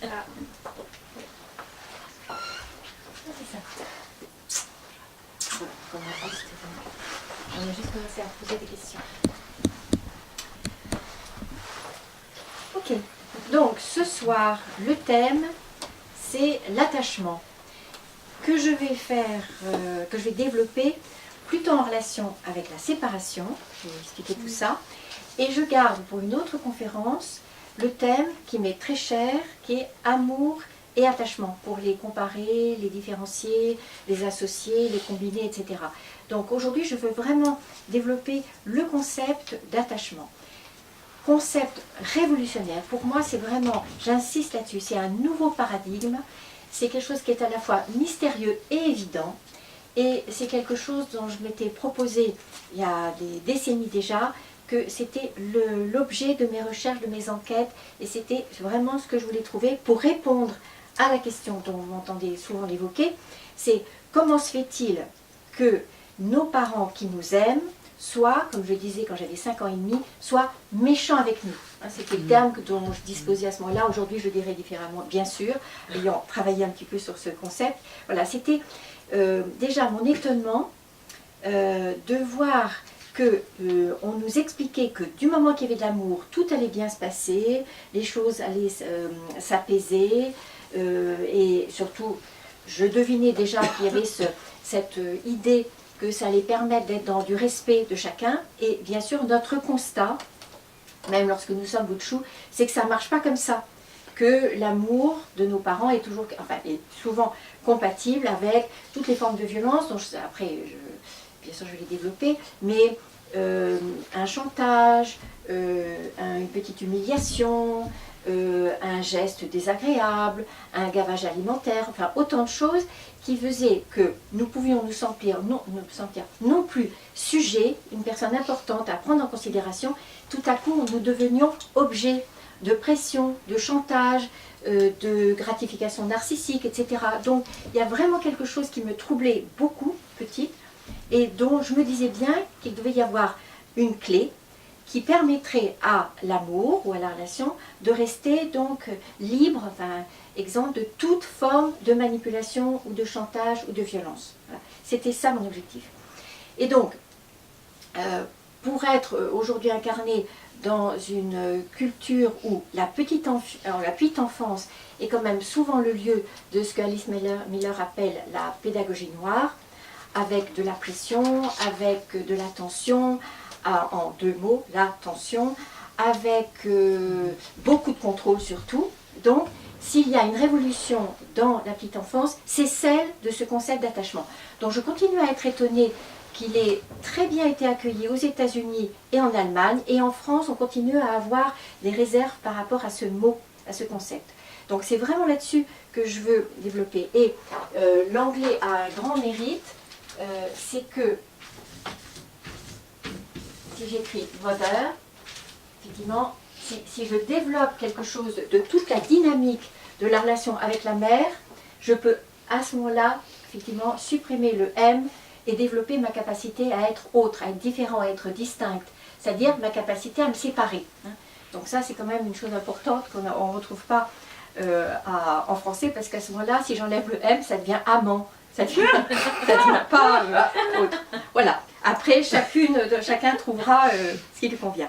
Ah. C'est ça. Voilà, on a juste commencé à poser des questions. Ok, donc ce soir, le thème, c'est l'attachement que je vais faire, que je vais développer plutôt en relation avec la séparation. Je vais expliquer tout ça. Et je garde pour une autre conférence le thème qui m'est très cher, qui est amour et attachement, pour les comparer, les différencier, les associer, les combiner, etc. Donc aujourd'hui, je veux vraiment développer le concept d'attachement. Concept révolutionnaire. Pour moi, c'est vraiment, j'insiste là-dessus, c'est un nouveau paradigme. C'est quelque chose qui est à la fois mystérieux et évident. Et c'est quelque chose dont je m'étais proposé il y a des décennies déjà, que c'était l'objet de mes recherches, de mes enquêtes, et c'était vraiment ce que je voulais trouver pour répondre à la question dont vous m'entendez souvent l'évoquer, c'est comment se fait-il que nos parents qui nous aiment soient, comme je le disais quand j'avais 5 ans et demi, soient méchants avec nous. C'était le terme dont je disposais à ce moment-là. Aujourd'hui, je le dirais différemment, bien sûr, ayant travaillé un petit peu sur ce concept. Voilà, c'était déjà mon étonnement de voir que on nous expliquait que du moment qu'il y avait de l'amour, tout allait bien se passer, les choses allaient s'apaiser, et surtout, je devinais déjà qu'il y avait cette idée que ça allait permettre d'être dans du respect de chacun, et bien sûr, notre constat, même lorsque nous sommes bout de chou, c'est que ça ne marche pas comme ça, que l'amour de nos parents est toujours, enfin, est souvent compatible avec toutes les formes de violence, dont après, bien sûr, je vais les développer, mais un chantage, une petite humiliation, un geste désagréable, un gavage alimentaire, enfin autant de choses qui faisaient que nous pouvions nous sentir non plus sujets, une personne importante à prendre en considération. Tout à coup, nous devenions objets de pression, de chantage, de gratification narcissique, etc. Donc il y a vraiment quelque chose qui me troublait beaucoup, petite, et dont je me disais bien qu'il devait y avoir une clé qui permettrait à l'amour ou à la relation de rester donc libre, enfin, exempt de toute forme de manipulation ou de chantage ou de violence. Voilà. C'était ça mon objectif. Et donc, pour être aujourd'hui incarné dans une culture où la petite enfance est quand même souvent le lieu de ce qu'Alice Miller appelle la pédagogie noire, avec de la pression, avec de la tension, en deux mots, la tension, avec beaucoup de contrôle surtout. Donc, s'il y a une révolution dans la petite enfance, c'est celle de ce concept d'attachement. Donc je continue à être étonnée qu'il ait très bien été accueilli aux États-Unis et en Allemagne, et en France, on continue à avoir des réserves par rapport à ce mot, à ce concept. Donc c'est vraiment là-dessus que je veux développer. Et l'anglais a un grand mérite, c'est que, si j'écris mother, effectivement, si je développe quelque chose de toute la dynamique de la relation avec la mère, je peux à ce moment-là, effectivement, supprimer le M et développer ma capacité à être autre, à être différent, à être distincte, c'est-à-dire ma capacité à me séparer. Donc ça, c'est quand même une chose importante qu'on ne retrouve pas en français, parce qu'à ce moment-là, si j'enlève le M, ça devient amant, ça devient pas autre. Voilà. Après, chacun trouvera ce qui lui convient.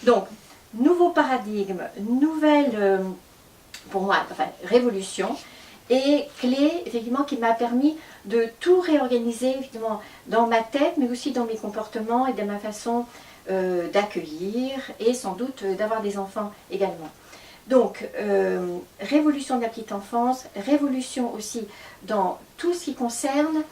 Donc, nouveau paradigme, nouvelle, pour moi, enfin, révolution, et clé, effectivement, qui m'a permis de tout réorganiser, effectivement, dans ma tête, mais aussi dans mes comportements et dans ma façon d'accueillir, et sans doute d'avoir des enfants également. Donc, révolution de la petite enfance, révolution aussi dans tout ce qui concerne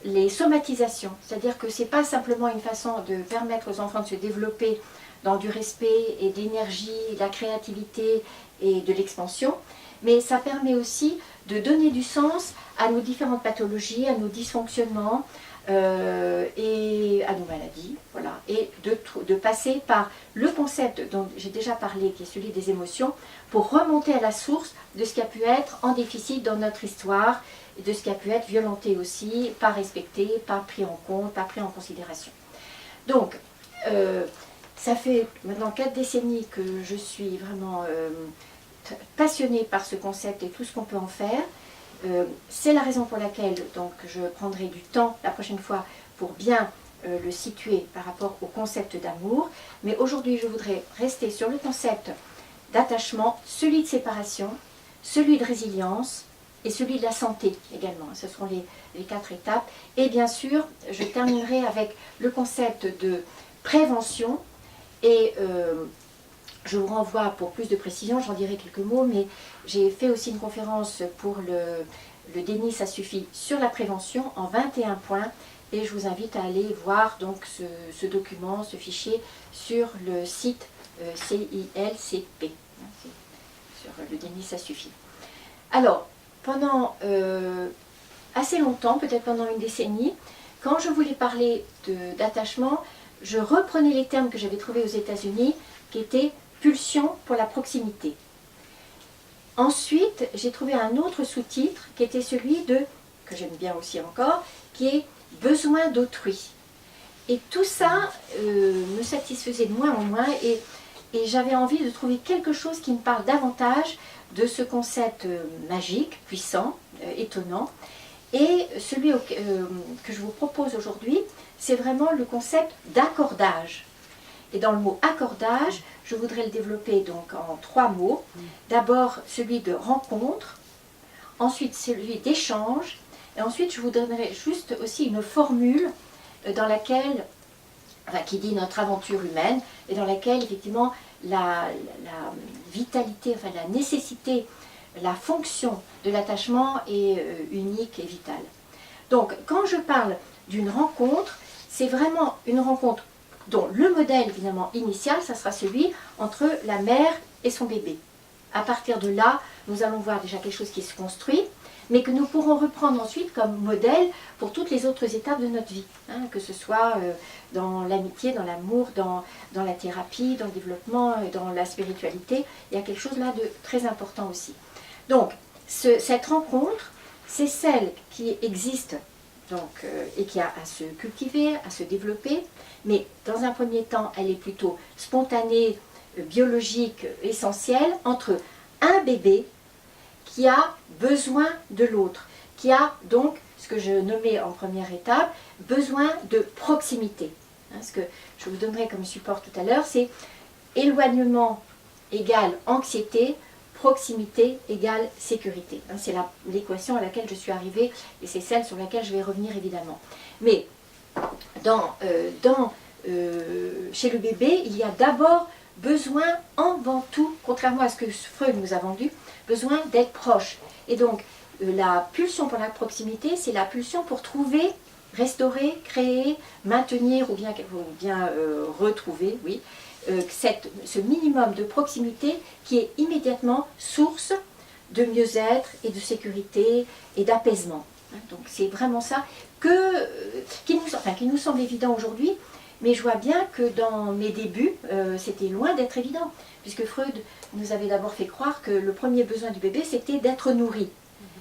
les somatisations, c'est-à-dire que ce n'est pas simplement une façon de permettre aux enfants de se développer dans du respect et de l'énergie, de la créativité et de l'expansion, mais ça permet aussi de donner du sens à nos différentes pathologies, à nos dysfonctionnements et à nos maladies, voilà, et de passer par le concept dont j'ai déjà parlé, qui est celui des émotions, pour remonter à la source de ce qui a pu être en déficit dans notre histoire, et de ce qui a pu être violenté aussi, pas respecté, pas pris en compte, pas pris en considération. Donc, ça fait maintenant 4 décennies que je suis vraiment passionnée par ce concept et tout ce qu'on peut en faire. C'est la raison pour laquelle donc, je prendrai du temps la prochaine fois pour bien le situer par rapport au concept d'amour. Mais aujourd'hui, je voudrais rester sur le concept d'attachement, celui de séparation, celui de résilience et celui de la santé également. Ce seront les 4 étapes. Et bien sûr, je terminerai avec le concept de prévention. Et je vous renvoie pour plus de précision, j'en dirai quelques mots, mais j'ai fait aussi une conférence pour le déni, ça suffit, sur la prévention en 21 points. Et je vous invite à aller voir donc ce document, ce fichier sur le site CILCP. Sur le déni, ça suffit. Alors, pendant assez longtemps, peut-être pendant une décennie, quand je voulais parler d'attachement, je reprenais les termes que j'avais trouvés aux États-Unis, qui étaient pulsion pour la proximité. Ensuite, j'ai trouvé un autre sous-titre qui était celui que j'aime bien aussi encore, qui est besoin d'autrui. Et tout ça me satisfaisait de moins en moins et j'avais envie de trouver quelque chose qui me parle davantage de ce concept magique, puissant, étonnant. Et celui que je vous propose aujourd'hui, c'est vraiment le concept d'accordage. Et dans le mot accordage, je voudrais le développer donc en 3 mots. D'abord celui de rencontre, ensuite celui d'échange, et ensuite je vous donnerai juste aussi une formule dans laquelle, qui dit notre aventure humaine, et dans laquelle effectivement la vitalité, enfin la nécessité, la fonction de l'attachement est unique et vitale. Donc quand je parle d'une rencontre, c'est vraiment une rencontre dont le modèle évidemment initial, ça sera celui entre la mère et son bébé. À partir de là, nous allons voir déjà quelque chose qui se construit, mais que nous pourrons reprendre ensuite comme modèle pour toutes les autres étapes de notre vie, hein, que ce soit dans l'amitié, dans l'amour, dans la thérapie, dans le développement, dans la spiritualité. Il y a quelque chose là de très important aussi. Donc, cette rencontre, c'est celle qui existe donc, et qui a à se cultiver, à se développer, mais dans un premier temps, elle est plutôt spontanée, biologique, essentielle, entre un bébé qui a besoin de l'autre, qui a donc, ce que je nommais en première étape, besoin de proximité. Hein, ce que je vous donnerai comme support tout à l'heure, c'est éloignement égale anxiété, proximité égale sécurité. Hein, c'est l'équation à laquelle je suis arrivée et c'est celle sur laquelle je vais revenir évidemment. Mais chez le bébé, il y a d'abord besoin, avant tout, contrairement à ce que Freud nous a vendu, besoin d'être proche. Et donc, la pulsion pour la proximité, c'est la pulsion pour trouver, restaurer, créer, maintenir ou bien retrouver, oui, ce minimum de proximité qui est immédiatement source de mieux-être et de sécurité et d'apaisement. Donc c'est vraiment ça qui nous semble évident aujourd'hui, mais je vois bien que dans mes débuts, c'était loin d'être évident, puisque Freud nous avait d'abord fait croire que le premier besoin du bébé, c'était d'être nourri.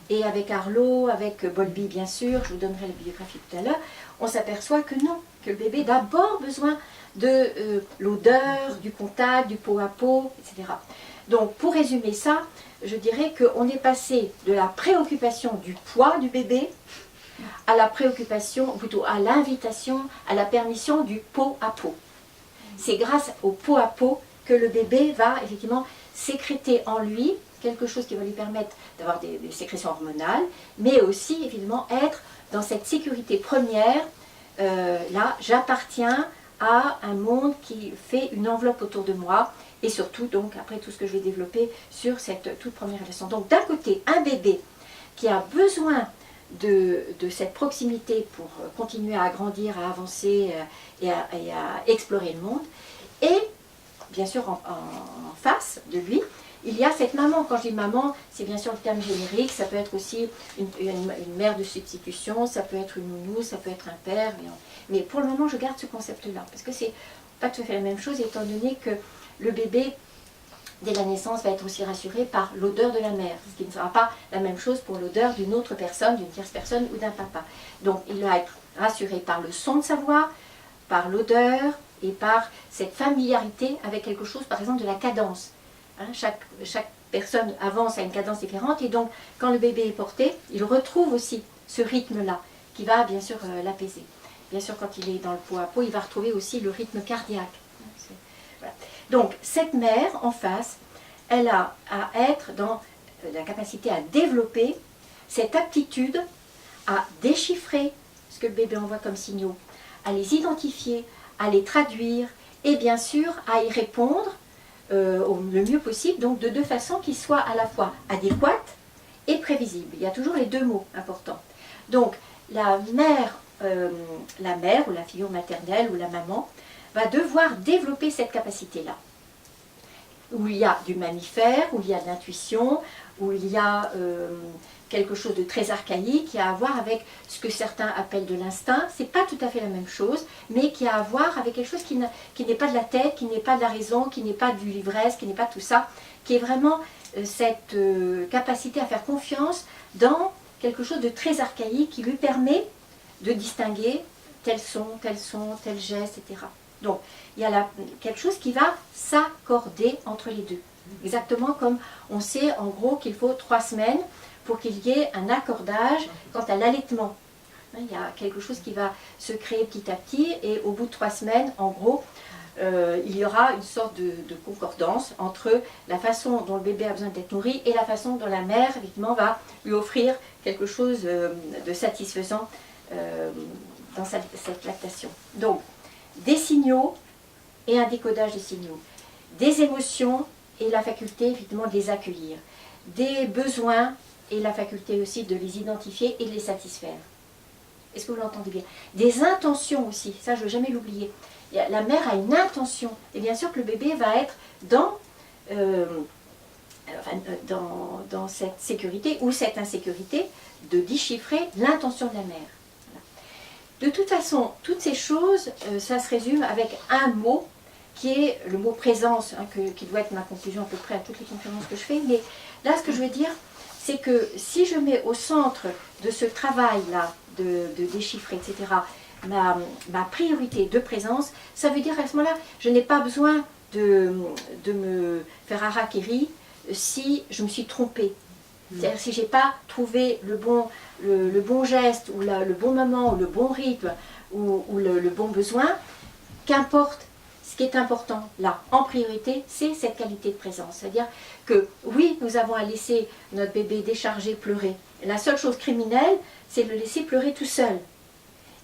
Et avec Arlo, avec Bowlby bien sûr, je vous donnerai la biographie tout à l'heure, on s'aperçoit que non, que le bébé a d'abord besoin de l'odeur, du contact, du pot à pot, etc. Donc pour résumer ça, je dirais qu'on est passé de la préoccupation du poids du bébé à la préoccupation, ou plutôt à l'invitation, à la permission du pot à pot. C'est grâce au pot à pot que le bébé va effectivement sécréter en lui quelque chose qui va lui permettre d'avoir des sécrétions hormonales, mais aussi évidemment être dans cette sécurité première, là j'appartiens à un monde qui fait une enveloppe autour de moi, et surtout donc après tout ce que je vais développer sur cette toute première relation. Donc d'un côté un bébé qui a besoin de cette proximité pour continuer à grandir, à avancer et à explorer le monde, et bien sûr en face de lui, il y a cette maman. Quand je dis maman, c'est bien sûr le terme générique, ça peut être aussi une mère de substitution, ça peut être une nounou, ça peut être un père, mais pour le moment je garde ce concept-là, parce que c'est pas tout à fait la même chose, étant donné que le bébé, dès la naissance, va être aussi rassuré par l'odeur de la mère, ce qui ne sera pas la même chose pour l'odeur d'une autre personne, d'une tierce personne ou d'un papa. Donc il va être rassuré par le son de sa voix, par l'odeur et par cette familiarité avec quelque chose, par exemple de la cadence. Hein, chaque personne avance à une cadence différente, et donc quand le bébé est porté, il retrouve aussi ce rythme-là, qui va bien sûr l'apaiser. Bien sûr, quand il est dans le pot à pot, il va retrouver aussi le rythme cardiaque. Voilà. Donc, cette mère, en face, elle a à être dans la capacité à développer cette aptitude à déchiffrer ce que le bébé envoie comme signaux, à les identifier, à les traduire, et bien sûr, à y répondre le mieux possible, donc de deux façons qui soient à la fois adéquates et prévisibles. Il y a toujours les deux mots importants. Donc, la mère ou la figure maternelle ou la maman va devoir développer cette capacité-là. Où il y a du mammifère, où il y a de l'intuition, où il y a quelque chose de très archaïque qui a à voir avec ce que certains appellent de l'instinct. C'est pas tout à fait la même chose, mais qui a à voir avec quelque chose qui n'est pas de la tête, qui n'est pas de la raison, qui n'est pas du l'ivresse, qui n'est pas tout ça, qui est vraiment cette capacité à faire confiance dans quelque chose de très archaïque qui lui permet de distinguer tel son, tel geste, etc. Donc, il y a là quelque chose qui va s'accorder entre les deux. Exactement comme on sait en gros qu'il faut 3 semaines pour qu'il y ait un accordage quant à l'allaitement. Il y a quelque chose qui va se créer petit à petit, et au bout de 3 semaines, en gros, il y aura une sorte de concordance entre la façon dont le bébé a besoin d'être nourri et la façon dont la mère, évidemment, va lui offrir quelque chose de satisfaisant dans cette lactation. Donc, des signaux et un décodage des signaux, des émotions et la faculté, évidemment, de les accueillir, des besoins et la faculté aussi de les identifier et de les satisfaire. Est-ce que vous l'entendez bien? Des intentions aussi, ça je ne veux jamais l'oublier. La mère a une intention, et bien sûr que le bébé va être dans cette sécurité ou cette insécurité de déchiffrer l'intention de la mère. Voilà. De toute façon, toutes ces choses, ça se résume avec un mot qui est le mot présence, hein, qui doit être ma conclusion à peu près à toutes les conférences que je fais. Mais là, ce que je veux dire, c'est que si je mets au centre de ce travail-là, de déchiffrer, etc., ma priorité de présence, ça veut dire à ce moment-là, je n'ai pas besoin de me faire harakiri si je me suis trompée. C'est-à-dire si je n'ai pas trouvé le bon geste, ou le bon moment, ou le bon rythme, ou le bon besoin, qu'importe. Ce qui est important là, en priorité, c'est cette qualité de présence. C'est-à-dire que oui, nous avons à laisser notre bébé décharger, pleurer. La seule chose criminelle, c'est de le laisser pleurer tout seul.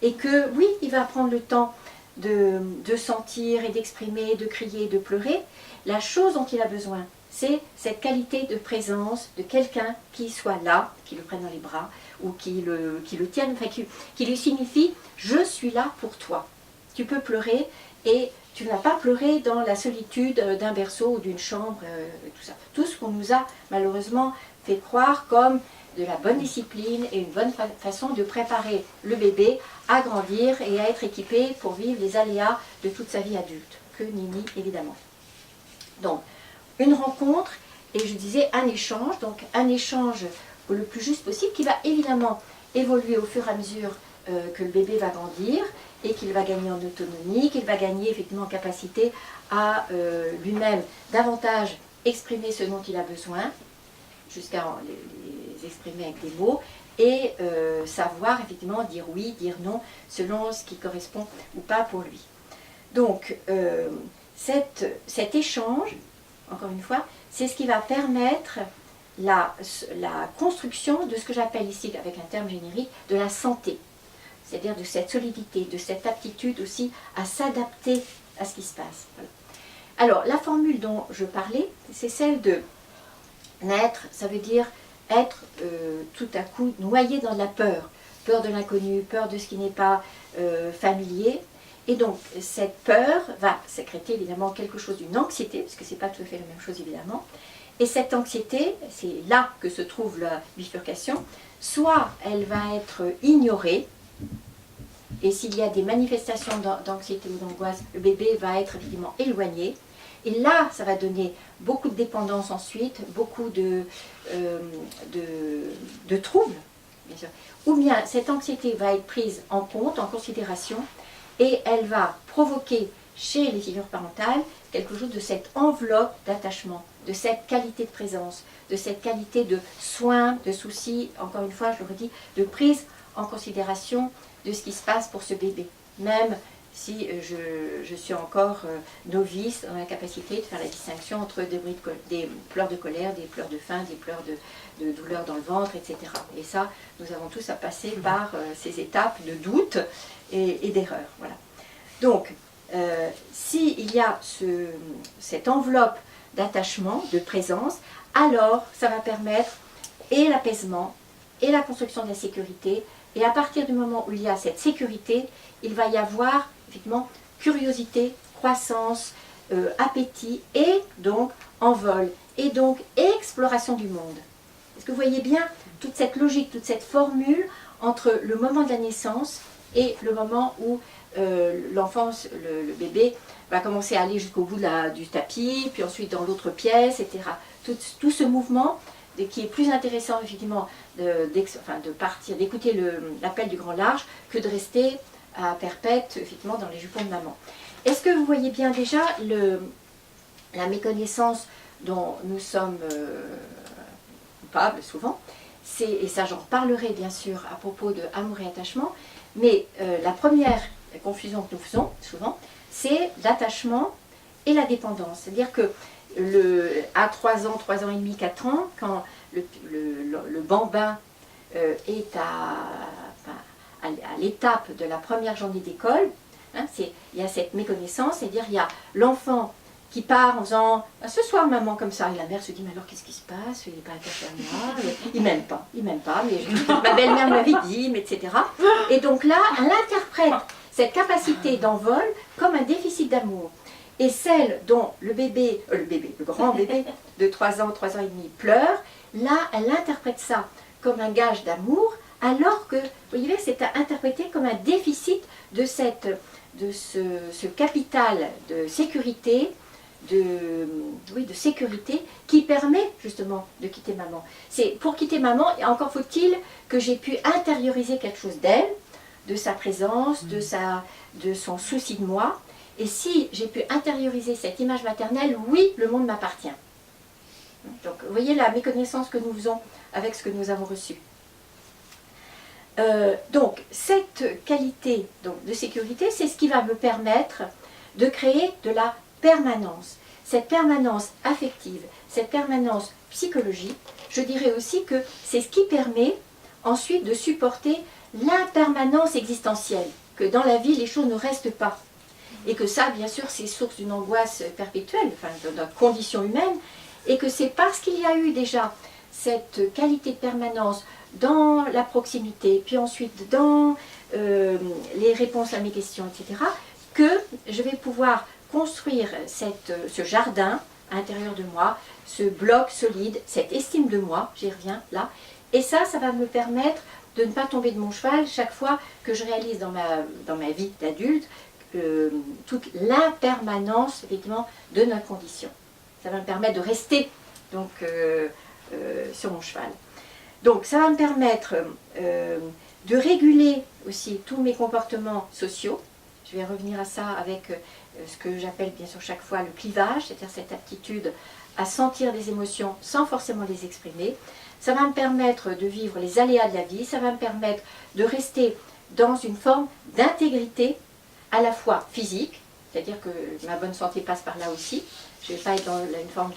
Et que oui, il va prendre le temps de sentir et d'exprimer, de crier, de pleurer. La chose dont il a besoin, c'est cette qualité de présence de quelqu'un qui soit là, qui le prenne dans les bras, ou qui le tienne, enfin, qui lui signifie « je suis là pour toi ». Tu peux pleurer et tu n'as pas pleuré dans la solitude d'un berceau ou d'une chambre, tout ça. Tout ce qu'on nous a malheureusement fait croire comme de la bonne discipline et une bonne façon de préparer le bébé à grandir et à être équipé pour vivre les aléas de toute sa vie adulte. Que nenni, évidemment. Donc, une rencontre, et je disais un échange, donc un échange le plus juste possible, qui va évidemment évoluer au fur et à mesure que le bébé va grandir, et qu'il va gagner en autonomie, qu'il va gagner effectivement en capacité à lui-même davantage exprimer ce dont il a besoin, jusqu'à les exprimer avec des mots, et savoir effectivement dire oui, dire non, selon ce qui correspond ou pas pour lui. Donc, cet échange, encore une fois, c'est ce qui va permettre la construction de ce que j'appelle ici, avec un terme générique, de la santé. C'est-à-dire de cette solidité, de cette aptitude aussi à s'adapter à ce qui se passe. Voilà. Alors, la formule dont je parlais, c'est celle de naître, ça veut dire être tout à coup noyé dans la peur. Peur de l'inconnu, peur de ce qui n'est pas familier. Et donc, cette peur va sécréter évidemment quelque chose d'une anxiété, parce que ce n'est pas tout à fait la même chose évidemment. Et cette anxiété, c'est là que se trouve la bifurcation, soit elle va être ignorée, et s'il y a des manifestations d'anxiété ou d'angoisse, le bébé va être évidemment éloigné. Et là, ça va donner beaucoup de dépendance ensuite, beaucoup de troubles, bien sûr. Ou bien cette anxiété va être prise en compte, en considération, et elle va provoquer chez les figures parentales quelque chose de cette enveloppe d'attachement, de cette qualité de présence, de cette qualité de soin, de souci, encore une fois, je le redis, de prise en considération de ce qui se passe pour ce bébé. Même si je suis encore novice dans la capacité de faire la distinction entre des pleurs de colère, des pleurs de faim, des pleurs de douleur dans le ventre, etc. Et ça, nous avons tous à passer par ces étapes de doute et d'erreur. Voilà. Donc, s'il y a cette enveloppe d'attachement, de présence, alors ça va permettre et l'apaisement et la construction de la sécurité. Et à partir du moment où il y a cette sécurité, il va y avoir effectivement curiosité, croissance, appétit et donc envol et donc exploration du monde. Est-ce que vous voyez bien toute cette logique, toute cette formule entre le moment de la naissance et le moment où l'enfant, le bébé, va commencer à aller jusqu'au bout du tapis, puis ensuite dans l'autre pièce, etc. Tout ce mouvement qui est plus intéressant effectivement de partir, d'écouter l'appel du grand large que de rester à perpète effectivement dans les jupons de maman. Est-ce que vous voyez bien déjà la méconnaissance dont nous sommes coupables souvent, et ça j'en reparlerai bien sûr à propos de amour et attachement, mais la première confusion que nous faisons souvent, c'est l'attachement et la dépendance. C'est-à-dire que à 3 ans, 3 ans et demi, 4 ans, quand le bambin est à l'étape de la première journée d'école, hein, il y a cette méconnaissance, c'est-à-dire il y a l'enfant qui part en disant « ce soir maman » comme ça, et la mère se dit « mais alors qu'est-ce qui se passe, il n'est pas attaché à moi, il m'aime pas, mais ma belle-mère m'avait dit, mais etc. » Et donc là, elle interprète cette capacité d'envol comme un déficit d'amour. Et celle dont le grand bébé de 3 ans, 3 ans et demi pleure, là, elle interprète ça comme un gage d'amour, alors que, vous voyez, c'est interprété comme un déficit de ce capital de sécurité, de sécurité qui permet justement de quitter maman. C'est pour quitter maman, et encore faut-il que j'ai pu intérioriser quelque chose d'elle, de sa présence, de son souci de moi. Et si j'ai pu intérioriser cette image maternelle, oui, le monde m'appartient. Donc, vous voyez la méconnaissance que nous faisons avec ce que nous avons reçu. Donc, cette qualité de sécurité, c'est ce qui va me permettre de créer de la permanence. Cette permanence affective, cette permanence psychologique, je dirais aussi que c'est ce qui permet ensuite de supporter l'impermanence existentielle, que dans la vie, les choses ne restent pas. Et que ça, bien sûr, c'est source d'une angoisse perpétuelle, enfin, de notre condition humaine, et que c'est parce qu'il y a eu déjà cette qualité de permanence dans la proximité, puis ensuite dans les réponses à mes questions, etc., que je vais pouvoir construire ce jardin à l'intérieur de moi, ce bloc solide, cette estime de moi, j'y reviens là, et ça va me permettre de ne pas tomber de mon cheval chaque fois que je réalise dans ma vie d'adulte toute l'impermanence effectivement de notre condition. Ça va me permettre de rester donc sur mon cheval. Donc ça va me permettre de réguler aussi tous mes comportements sociaux. Je vais revenir à ça avec ce que j'appelle bien sûr chaque fois le clivage, c'est-à-dire cette aptitude à sentir des émotions sans forcément les exprimer. Ça va me permettre de vivre les aléas de la vie, ça va me permettre de rester dans une forme d'intégrité à la fois physique, c'est-à-dire que ma bonne santé passe par là aussi. Je ne vais pas être dans une forme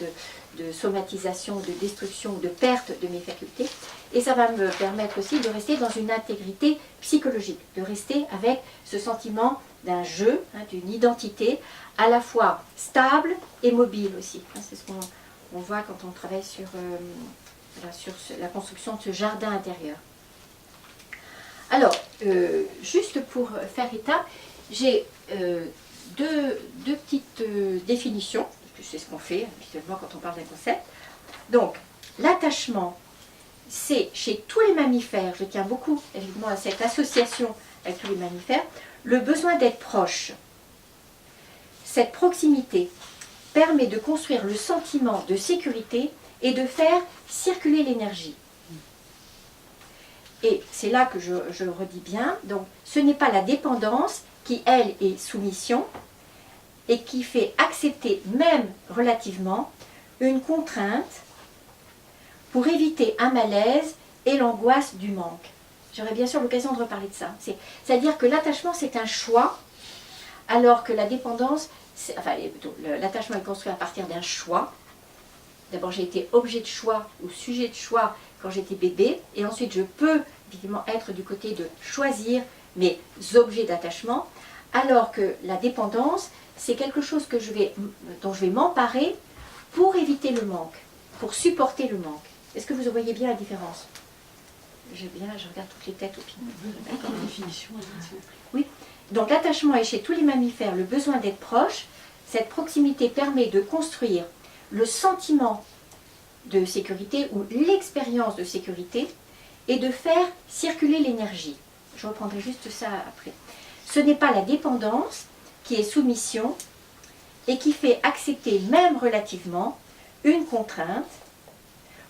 de somatisation, de destruction, de perte de mes facultés. Et ça va me permettre aussi de rester dans une intégrité psychologique, de rester avec ce sentiment d'un jeu, hein, d'une identité à la fois stable et mobile aussi. C'est ce qu'on voit quand on travaille sur la construction de ce jardin intérieur. Alors, juste pour faire état, j'ai deux petites définitions, parce que c'est ce qu'on fait habituellement quand on parle d'un concept. Donc, l'attachement, c'est chez tous les mammifères, je tiens beaucoup évidemment à cette association avec tous les mammifères, le besoin d'être proche. Cette proximité permet de construire le sentiment de sécurité et de faire circuler l'énergie. Et c'est là que je redis bien, donc ce n'est pas la dépendance qui, elle, est soumission et qui fait accepter, même relativement, une contrainte pour éviter un malaise et l'angoisse du manque. J'aurai bien sûr l'occasion de reparler de ça. C'est-à-dire que l'attachement, c'est un choix, alors que la dépendance, enfin, l'attachement est construit à partir d'un choix. D'abord, j'ai été objet de choix ou sujet de choix quand j'étais bébé, et ensuite je peux évidemment être du côté de choisir mes objets d'attachement, alors que la dépendance, c'est quelque chose dont je vais m'emparer pour éviter le manque, pour supporter le manque. Est-ce que vous voyez bien la différence? Je regarde toutes les têtes au final. Oui. Donc l'attachement est chez tous les mammifères le besoin d'être proche. Cette proximité permet de construire le sentiment de sécurité ou l'expérience de sécurité et de faire circuler l'énergie. Je reprendrai juste ça après. Ce n'est pas la dépendance qui est soumission et qui fait accepter même relativement une contrainte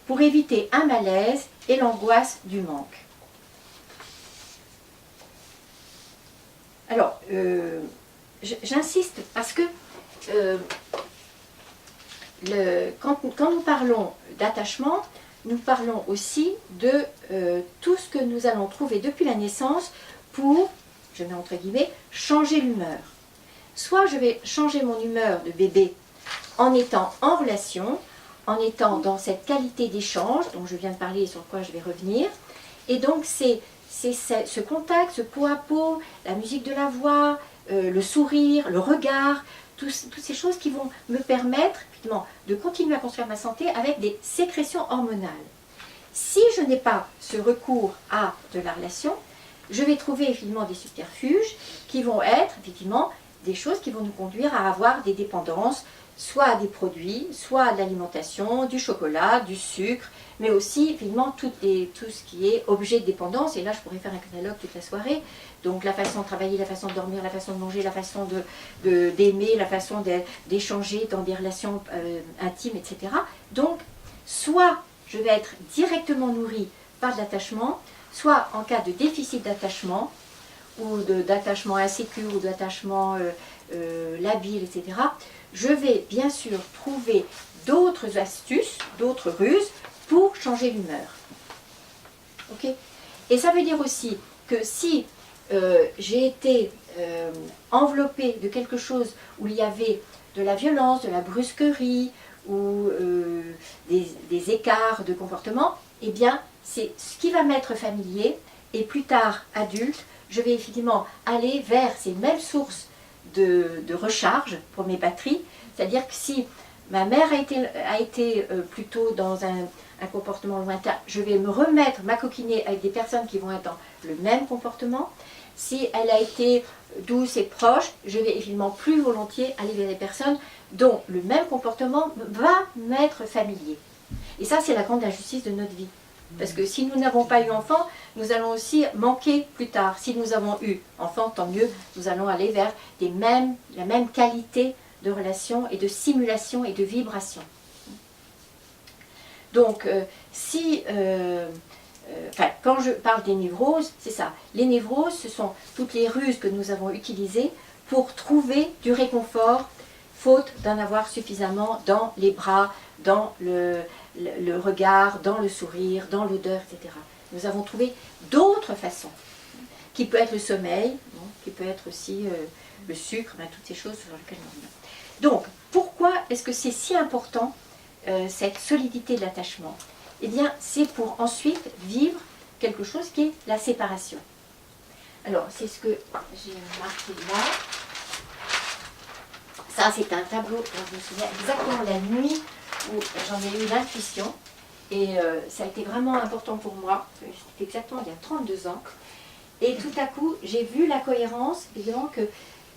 pour éviter un malaise et l'angoisse du manque. Alors, j'insiste parce que quand nous parlons d'attachement, nous parlons aussi de tout ce que nous allons trouver depuis la naissance pour, je mets entre guillemets, changer l'humeur. Soit je vais changer mon humeur de bébé en étant en relation, en étant dans cette qualité d'échange dont je viens de parler et sur quoi je vais revenir. Et donc c'est ce contact, ce peau à peau, la musique de la voix, le sourire, le regard, toutes ces choses qui vont me permettre finalement de continuer à construire ma santé avec des sécrétions hormonales. Si je n'ai pas ce recours à de la relation, je vais trouver effectivement des subterfuges qui vont être effectivement des choses qui vont nous conduire à avoir des dépendances, soit à des produits, soit à de l'alimentation, du chocolat, du sucre, mais aussi évidemment tout ce qui est objet de dépendance. Et là, je pourrais faire un catalogue toute la soirée. Donc la façon de travailler, la façon de dormir, la façon de manger, la façon d'aimer, la façon d'échanger dans des relations intimes, etc. Donc, soit je vais être directement nourrie par de l'attachement, soit en cas de déficit d'attachement, ou d'attachement insécure, ou d'attachement labile, etc., je vais bien sûr trouver d'autres astuces, d'autres ruses pour changer l'humeur. Ok? Et ça veut dire aussi que si j'ai été enveloppée de quelque chose où il y avait de la violence, de la brusquerie, ou des écarts de comportement, eh bien, c'est ce qui va m'être familier, et plus tard, adulte, je vais effectivement aller vers ces mêmes sources de recharge pour mes batteries. C'est-à-dire que si ma mère a été plutôt dans un comportement lointain, je vais me remettre, m'acoquiner avec des personnes qui vont être dans le même comportement. Si elle a été douce et proche, je vais évidemment plus volontiers aller vers des personnes dont le même comportement va m'être familier. Et ça, c'est la grande injustice de notre vie. Parce que si nous n'avons pas eu enfant, nous allons aussi manquer plus tard. Si nous avons eu enfant, tant mieux, nous allons aller vers la même qualité de relation et de simulation et de vibration. Donc, quand je parle des névroses, c'est ça. Les névroses, ce sont toutes les ruses que nous avons utilisées pour trouver du réconfort, faute d'en avoir suffisamment dans les bras, dans le regard, dans le sourire, dans l'odeur, etc. Nous avons trouvé d'autres façons, qui peut être le sommeil, qui peut être aussi le sucre, toutes ces choses sur lesquelles on revient. Donc, pourquoi est-ce que c'est si important, cette solidité de l'attachement? Eh bien, c'est pour ensuite vivre quelque chose qui est la séparation. Alors, c'est ce que j'ai marqué là. Ça, c'est un tableau dont je me souviens exactement la nuit où j'en ai eu l'intuition. Et ça a été vraiment important pour moi. C'était exactement il y a 32 ans. Et tout à coup, j'ai vu la cohérence, évidemment,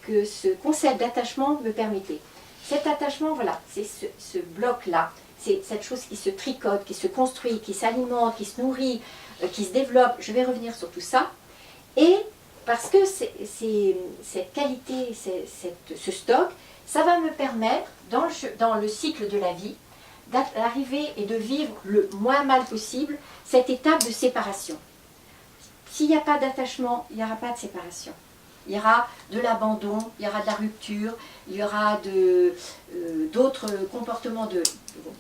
que ce concept d'attachement me permettait. Cet attachement, voilà, c'est ce bloc-là. C'est cette chose qui se tricote, qui se construit, qui s'alimente, qui se nourrit, qui se développe. Je vais revenir sur tout ça. Et parce que cette qualité, ce stock, ça va me permettre, dans le cycle de la vie, d'arriver et de vivre le moins mal possible cette étape de séparation. S'il n'y a pas d'attachement, il n'y aura pas de séparation. il y aura de l'abandon, il y aura de la rupture, il y aura d'autres comportements de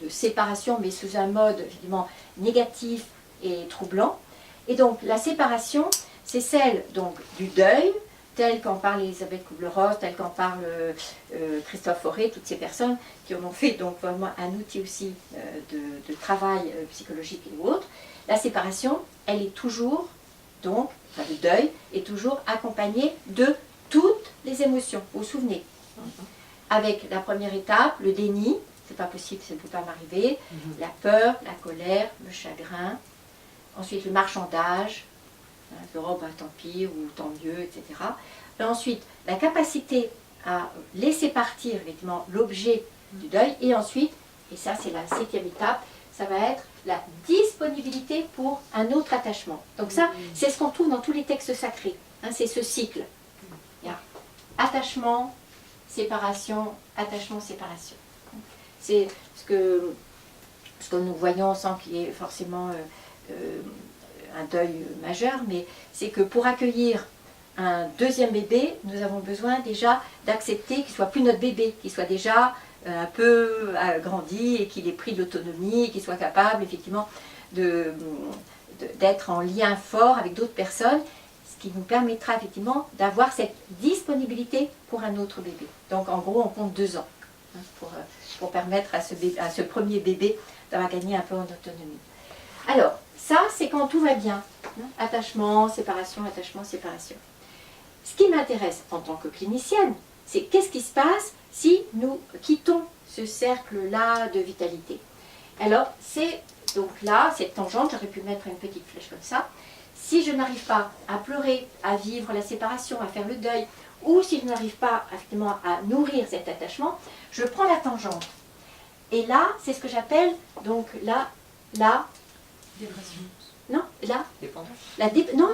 séparation, mais sous un mode évidemment négatif et troublant. Et donc la séparation, c'est celle donc, du deuil, telle qu'en parle Elisabeth Kubler-Ross, telle qu'en parle Christophe Fauré, toutes ces personnes qui en ont fait donc vraiment un outil aussi de travail psychologique et autre. La séparation, elle est toujours, donc, enfin, le deuil est toujours accompagné de toutes les émotions, vous vous souvenez. Avec la première étape, le déni, c'est pas possible, ça ne peut pas m'arriver, la peur, la colère, le chagrin, ensuite le marchandage, oh, bah, tant pis ou tant mieux, etc. Et ensuite, la capacité à laisser partir effectivement l'objet du deuil, et ensuite, et ça c'est la 7e étape, ça va être la disponibilité pour un autre attachement. Donc ça, c'est ce qu'on trouve dans tous les textes sacrés, hein, c'est ce cycle. Il y a attachement, séparation, attachement, séparation. C'est ce que nous voyons sans qu'il y ait forcément un deuil majeur, mais c'est que pour accueillir un deuxième bébé, nous avons besoin déjà d'accepter qu'il ne soit plus notre bébé, qu'il soit déjà un peu grandi et qu'il ait pris de l'autonomie, qu'il soit capable effectivement d'être en lien fort avec d'autres personnes, ce qui nous permettra effectivement d'avoir cette disponibilité pour un autre bébé. Donc en gros on compte 2 ans hein, pour permettre à ce premier bébé d'avoir gagné un peu en autonomie. Alors ça c'est quand tout va bien, hein, attachement, séparation, séparation. Ce qui m'intéresse en tant que clinicienne, c'est qu'est-ce qui se passe si nous quittons ce cercle-là de vitalité. Alors, c'est donc là, cette tangente, j'aurais pu mettre une petite flèche comme ça. Si je n'arrive pas à pleurer, à vivre la séparation, à faire le deuil, ou si je n'arrive pas effectivement à nourrir cet attachement, je prends la tangente. Et là, c'est ce que j'appelle donc la dépression. Non, là, Dépendance. non,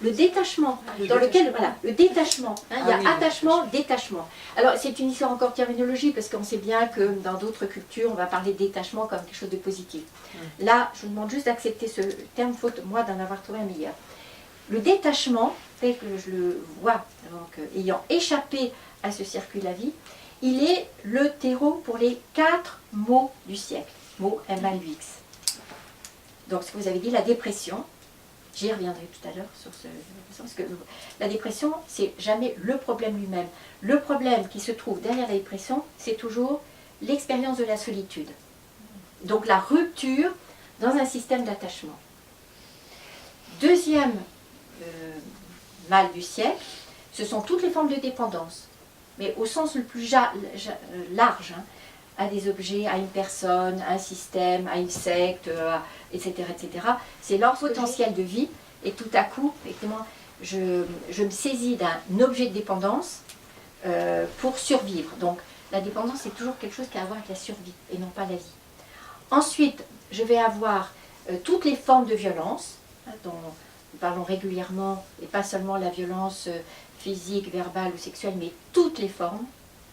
le détachement, dans lequel, voilà, le détachement, hein, il y a oui, attachement, détachement. Alors, c'est une histoire encore de terminologie, parce qu'on sait bien que dans d'autres cultures, on va parler de détachement comme quelque chose de positif. Là, je vous demande juste d'accepter ce terme, faute, moi, d'en avoir trouvé un meilleur. Le détachement, tel que je le vois, donc, ayant échappé à ce circuit de la vie, il est le terreau pour les 4 maux du siècle, mots M-A-U-X. Donc, ce que vous avez dit, la dépression, j'y reviendrai tout à l'heure sur ce sens que la dépression, c'est jamais le problème lui-même. Le problème qui se trouve derrière la dépression, c'est toujours l'expérience de la solitude. Donc, la rupture dans un système d'attachement. Deuxième mal du siècle, ce sont toutes les formes de dépendance, mais au sens le plus large, hein, à des objets, à une personne, à un système, à une secte, etc. etc. C'est leur potentiel de vie, et tout à coup, effectivement, je me saisis d'un objet de dépendance pour survivre. Donc, la dépendance, c'est toujours quelque chose qui a à voir avec la survie, et non pas la vie. Ensuite, je vais avoir toutes les formes de violence, hein, dont nous parlons régulièrement, et pas seulement la violence physique, verbale ou sexuelle, mais toutes les formes,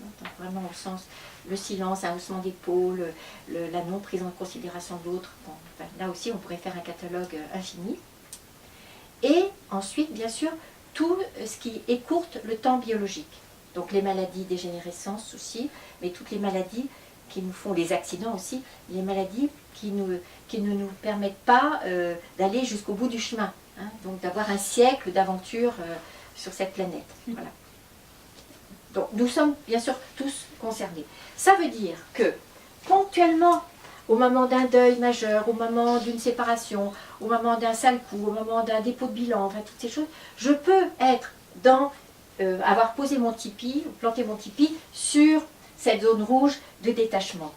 hein, donc vraiment au sens le silence, un haussement d'épaule, la non prise en considération de l'autre. Bon, enfin, là aussi, on pourrait faire un catalogue infini. Et ensuite, bien sûr, tout ce qui écourte le temps biologique. Donc les maladies, dégénérescences aussi, mais toutes les maladies qui nous font, les accidents aussi, les maladies qui ne nous permettent pas d'aller jusqu'au bout du chemin. Hein, donc d'avoir un siècle d'aventure sur cette planète. Voilà. Donc nous sommes bien sûr tous concernés. Ça veut dire que ponctuellement, au moment d'un deuil majeur, au moment d'une séparation, au moment d'un sale coup, au moment d'un dépôt de bilan, enfin toutes ces choses, je peux être avoir posé mon tipi, planté mon tipi sur cette zone rouge de détachement.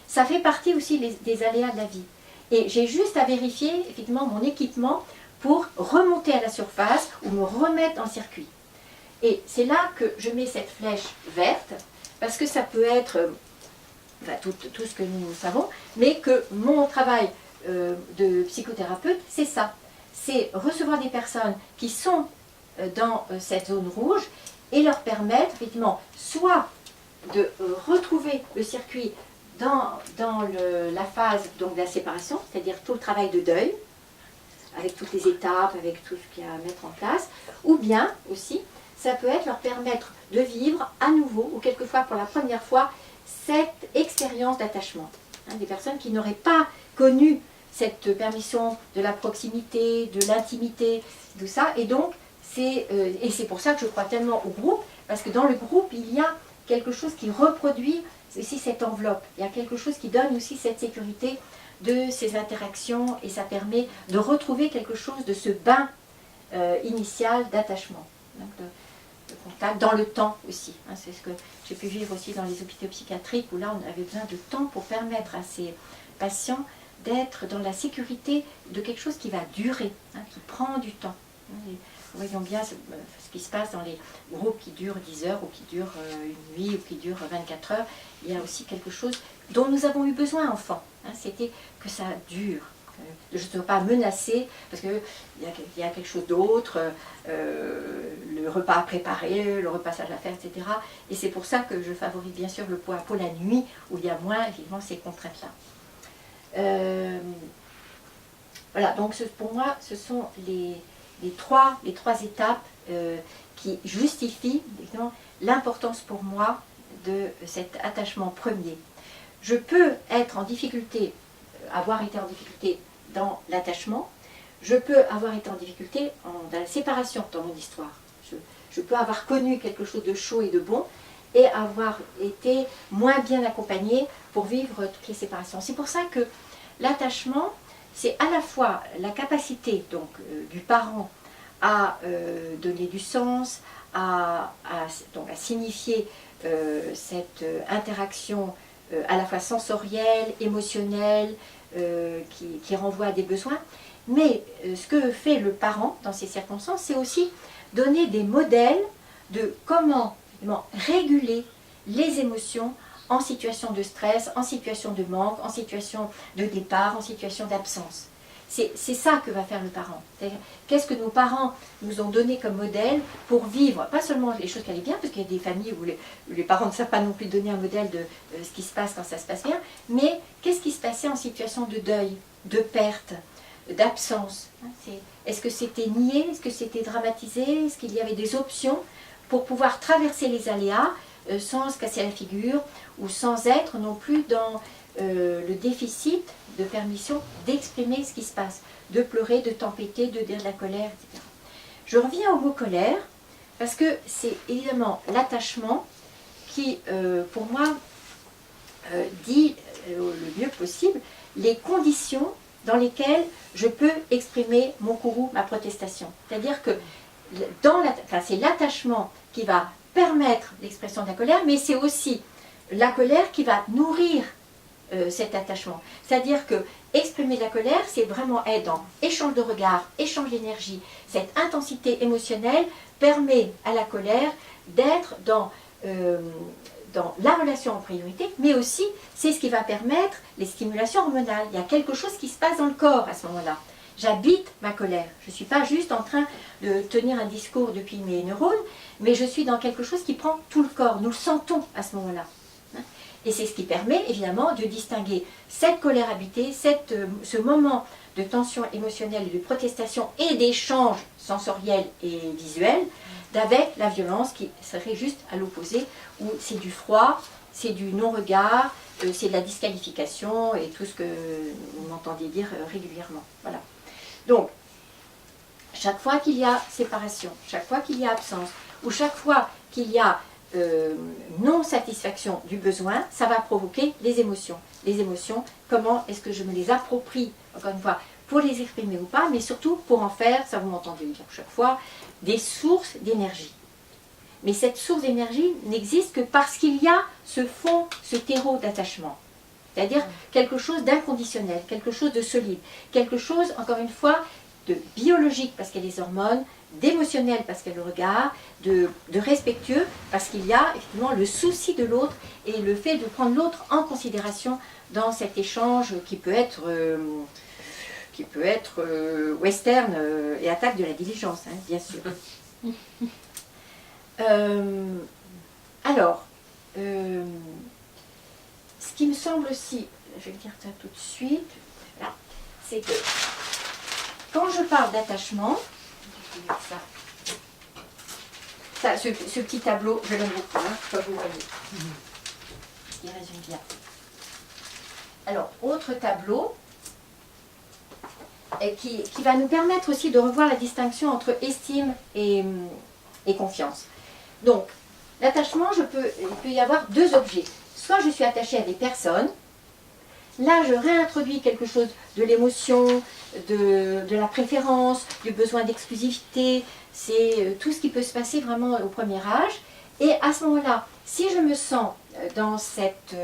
Ça fait partie aussi des aléas de la vie. Et j'ai juste à vérifier effectivement mon équipement pour remonter à la surface ou me remettre dans le circuit. Et c'est là que je mets cette flèche verte, parce que ça peut être enfin, tout ce que nous savons, mais que mon travail de psychothérapeute, c'est ça. C'est recevoir des personnes qui sont dans cette zone rouge et leur permettre, effectivement, soit de retrouver le circuit dans la phase donc, de la séparation, c'est-à-dire tout le travail de deuil, avec toutes les étapes, avec tout ce qu'il y a à mettre en place, ou bien aussi, ça peut être leur permettre de vivre à nouveau, ou quelquefois pour la première fois, cette expérience d'attachement. Hein, des personnes qui n'auraient pas connu cette permission de la proximité, de l'intimité, tout ça. Et donc, c'est pour ça que je crois tellement au groupe, parce que dans le groupe, il y a quelque chose qui reproduit aussi cette enveloppe. Il y a quelque chose qui donne aussi cette sécurité de ces interactions, et ça permet de retrouver quelque chose de ce bain initial d'attachement. Donc, de contact dans le temps aussi. Hein, c'est ce que j'ai pu vivre aussi dans les hôpitaux psychiatriques, où là, on avait besoin de temps pour permettre à ces patients d'être dans la sécurité de quelque chose qui va durer, hein, qui prend du temps. Voyons bien ce qui se passe dans les groupes qui durent 10 heures, ou qui durent une nuit, ou qui durent 24 heures. Il y a aussi quelque chose dont nous avons eu besoin, enfants. Hein, c'était que ça dure. Je ne sois pas menacée, parce qu'il y a quelque chose d'autre, le repas à préparer, le repassage à faire, etc. Et c'est pour ça que je favorise bien sûr le pot à pot la nuit, où il y a moins, évidemment, ces contraintes-là. Voilà, donc pour moi, ce sont les trois étapes qui justifient l'importance pour moi de cet attachement premier. Je peux être en difficulté, avoir été en difficulté dans l'attachement, je peux avoir été en difficulté dans la séparation dans mon histoire. Je peux avoir connu quelque chose de chaud et de bon, et avoir été moins bien accompagnée pour vivre toutes les séparations. C'est pour ça que l'attachement, c'est à la fois la capacité donc, du parent à donner du sens, donc à signifier cette interaction à la fois sensorielle, émotionnelle, qui renvoie à des besoins. Mais ce que fait le parent dans ces circonstances, c'est aussi donner des modèles de comment réguler les émotions en situation de stress, en situation de manque, en situation de départ, en situation d'absence. C'est ça que va faire le parent. Qu'est-ce que nos parents nous ont donné comme modèle pour vivre, pas seulement les choses qui allaient bien, parce qu'il y a des familles où les parents ne savent pas non plus donner un modèle de ce qui se passe quand ça se passe bien, mais qu'est-ce qui se passait en situation de deuil, de perte, d'absence. Est-ce que c'était nié, est-ce que c'était dramatisé, est-ce qu'il y avait des options pour pouvoir traverser les aléas sans se casser la figure, ou sans être non plus dans le déficit de permission d'exprimer ce qui se passe, de pleurer, de tempêter, de dire de la colère, etc. Je reviens au mot colère, parce que c'est évidemment l'attachement qui, pour moi, dit le mieux possible les conditions dans lesquelles je peux exprimer mon courroux, ma protestation. C'est-à-dire que c'est l'attachement qui va permettre l'expression de la colère, mais c'est aussi la colère qui va nourrir cet attachement. C'est-à-dire que exprimer de la colère, c'est vraiment être dans échange de regards, échange d'énergie. Cette intensité émotionnelle permet à la colère d'être dans la relation en priorité, mais aussi c'est ce qui va permettre les stimulations hormonales. Il y a quelque chose qui se passe dans le corps à ce moment-là. J'habite ma colère. Je ne suis pas juste en train de tenir un discours depuis mes neurones, mais je suis dans quelque chose qui prend tout le corps. Nous le sentons à ce moment-là. Et c'est ce qui permet évidemment de distinguer cette colère habitée, ce moment de tension émotionnelle, de protestation et d'échange sensoriel et visuel, d'avec la violence qui serait juste à l'opposé, où c'est du froid, c'est du non-regard, c'est de la disqualification et tout ce que vous m'entendez dire régulièrement. Voilà. Donc, chaque fois qu'il y a séparation, chaque fois qu'il y a absence, ou chaque fois qu'il y a non-satisfaction du besoin, ça va provoquer les émotions. Les émotions, comment est-ce que je me les approprie, encore une fois, pour les exprimer ou pas, mais surtout pour en faire, ça vous m'entendez dire chaque fois, des sources d'énergie. Mais cette source d'énergie n'existe que parce qu'il y a ce fond, ce terreau d'attachement. C'est-à-dire quelque chose d'inconditionnel, quelque chose de solide, quelque chose, encore une fois, de biologique parce qu'il y a les hormones, d'émotionnel parce qu'il y a le regard, de respectueux parce qu'il y a effectivement le souci de l'autre et le fait de prendre l'autre en considération dans cet échange qui peut être western et attaque de la diligence, hein, bien sûr. Alors, ce qui me semble aussi, je vais dire ça tout de suite, c'est que quand je parle d'attachement, Ça, ce petit tableau, je l'aime beaucoup, hein, comme vous voyez. Il résume bien. Alors, autre tableau qui va nous permettre aussi de revoir la distinction entre estime et confiance. Donc, l'attachement, il peut y avoir deux objets. Soit je suis attachée à des personnes, là je réintroduis quelque chose de l'émotion, de la préférence, du besoin d'exclusivité, c'est tout ce qui peut se passer vraiment au premier âge. Et à ce moment-là, si je me sens dans cette,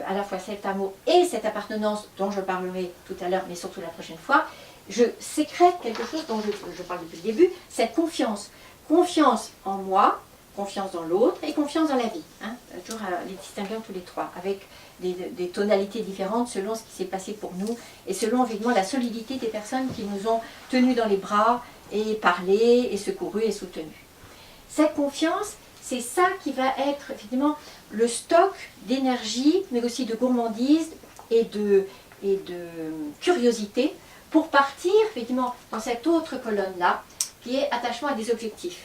à la fois cet amour et cette appartenance dont je parlerai tout à l'heure, mais surtout la prochaine fois, je sécrète quelque chose dont je parle depuis le début, cette confiance. Confiance en moi, confiance dans l'autre et confiance dans la vie. Hein, toujours les distinguant tous les trois, avec des tonalités différentes selon ce qui s'est passé pour nous et selon évidemment la solidité des personnes qui nous ont tenus dans les bras et parlé et secourus et soutenus. Cette confiance, c'est ça qui va être effectivement le stock d'énergie, mais aussi de gourmandise et de curiosité pour partir effectivement dans cette autre colonne-là qui est attachement à des objectifs.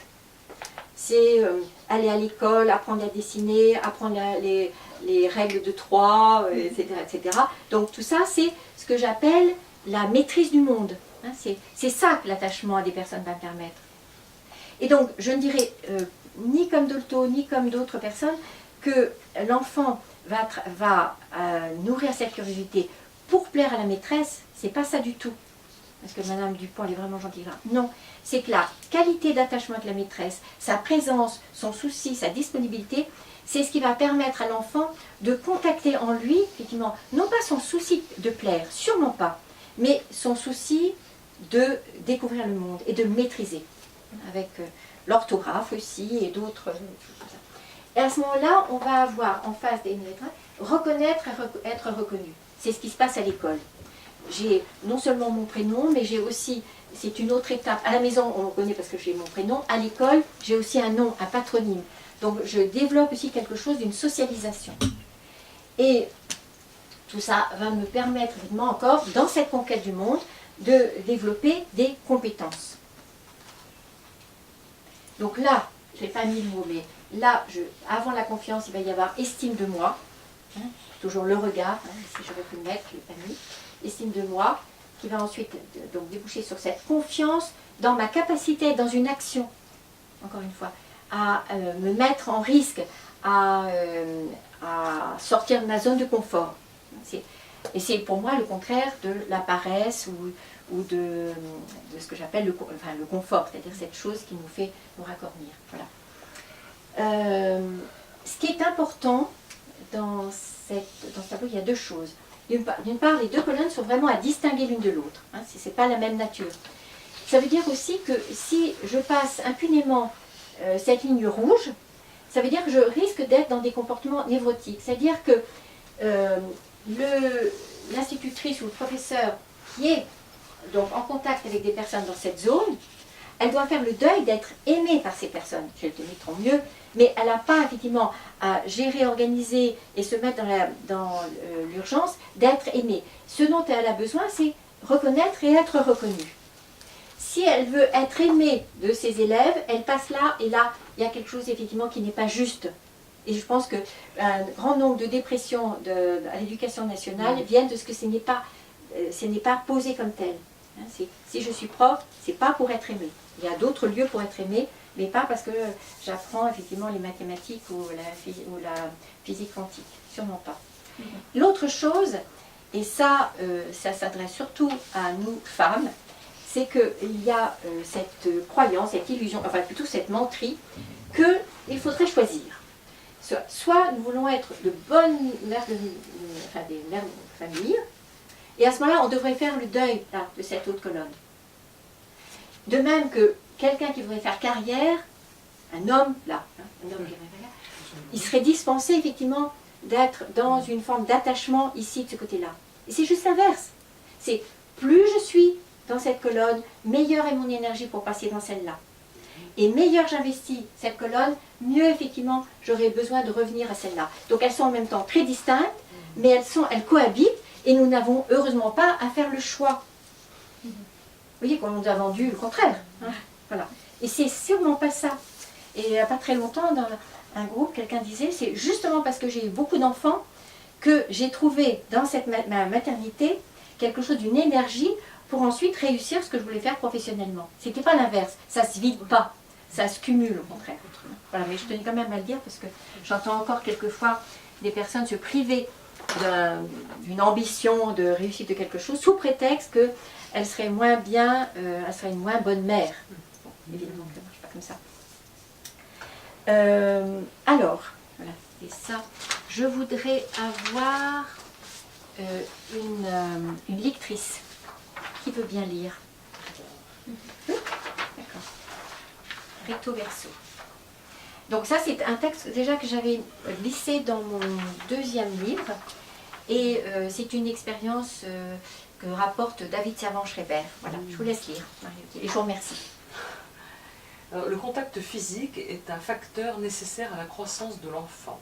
C'est aller à l'école, apprendre à dessiner, apprendre les règles de 3, etc., etc. Donc tout ça, c'est ce que j'appelle la maîtrise du monde. Hein, c'est ça que l'attachement à des personnes va me permettre. Et donc, je ne dirais ni comme Dolto, ni comme d'autres personnes, que l'enfant va nourrir cette curiosité pour plaire à la maîtresse. C'est pas ça du tout. Parce que Madame Dupont, elle est vraiment gentille là. Non, c'est que la qualité d'attachement avec la maîtresse, sa présence, son souci, sa disponibilité, c'est ce qui va permettre à l'enfant de contacter en lui, effectivement, non pas son souci de plaire, sûrement pas, mais son souci de découvrir le monde et de maîtriser, avec l'orthographe aussi et d'autres choses comme ça. Et à ce moment-là, on va avoir en face des maîtresses, reconnaître et être reconnu. C'est ce qui se passe à l'école. J'ai non seulement mon prénom, mais j'ai aussi, c'est une autre étape. À la maison, on me connaît parce que j'ai mon prénom. À l'école, j'ai aussi un nom, un patronyme. Donc, je développe aussi quelque chose d'une socialisation. Et tout ça va me permettre, évidemment, encore, dans cette conquête du monde, de développer des compétences. Donc là, je n'ai pas mis le mot, mais là, avant la confiance, il va y avoir estime de moi. Hein, toujours le regard, hein, si j'aurais pu le mettre, je ne l'ai pas mis. Estime de moi, qui va ensuite donc déboucher sur cette confiance dans ma capacité dans une action, encore une fois, à me mettre en risque, à sortir de ma zone de confort. Et c'est pour moi le contraire de la paresse ou de ce que j'appelle le confort, c'est-à-dire cette chose qui nous fait nous raccornir. Voilà. Ce qui est important dans ce tableau, il y a deux choses. D'une part, les deux colonnes sont vraiment à distinguer l'une de l'autre. Hein, ce n'est pas la même nature. Ça veut dire aussi que si je passe impunément cette ligne rouge, ça veut dire que je risque d'être dans des comportements névrotiques. C'est-à-dire que l'institutrice ou le professeur qui est donc en contact avec des personnes dans cette zone, elle doit faire le deuil d'être aimée par ces personnes. Je le mettrai mieux, mais elle n'a pas effectivement à gérer, organiser et se mettre dans l'urgence d'être aimée. Ce dont elle a besoin, c'est reconnaître et être reconnue. Si elle veut être aimée de ses élèves, elle passe là, et là, il y a quelque chose effectivement qui n'est pas juste. Et je pense qu'un grand nombre de dépressions à l'éducation nationale viennent de ce que ce n'est pas posé comme tel. Hein, si je suis prof, ce n'est pas pour être aimé. Il y a d'autres lieux pour être aimé, mais pas parce que j'apprends effectivement les mathématiques ou la physique quantique. Sûrement pas. L'autre chose, et ça s'adresse surtout à nous femmes, c'est qu'il y a cette croyance, cette illusion, enfin plutôt cette menterie, qu'il faudrait choisir. Soit nous voulons être de bonnes mères des mères de famille, et à ce moment-là, on devrait faire le deuil là, de cette autre colonne. De même que quelqu'un qui voudrait faire carrière, un homme, là, hein, un homme qui voudrait faire carrière, il serait dispensé effectivement d'être dans une forme d'attachement ici, de ce côté-là. Et c'est juste l'inverse. C'est plus je suis dans cette colonne, meilleure est mon énergie pour passer dans celle-là. Et meilleure j'investis cette colonne, mieux effectivement j'aurai besoin de revenir à celle-là. Donc elles sont en même temps très distinctes, mais elles cohabitent et nous n'avons heureusement pas à faire le choix. Vous voyez qu'on nous a vendu le contraire. Hein, voilà. Et c'est sûrement pas ça. Et il n'y a pas très longtemps, dans un groupe, quelqu'un disait, c'est justement parce que j'ai eu beaucoup d'enfants que j'ai trouvé dans cette ma maternité quelque chose d'une énergie pour ensuite réussir ce que je voulais faire professionnellement. C'était pas l'inverse, ça se vide pas, ça se cumule au contraire. Voilà, mais je tenais quand même à le dire parce que j'entends encore quelquefois des personnes se priver d'une ambition de réussite de quelque chose sous prétexte qu'elle serait moins bien, elle serait une moins bonne mère. Bon, évidemment, ça ne marche pas comme ça. Alors, voilà, c'était ça. Je voudrais avoir une lectrice qui veut bien lire. D'accord. Recto verso. Donc ça, c'est un texte déjà que j'avais glissé dans mon deuxième livre. Et c'est une expérience que rapporte David Servan-Schreiber. Voilà, je vous laisse lire, Marie-Odile, et je vous remercie. Alors, le contact physique est un facteur nécessaire à la croissance de l'enfant.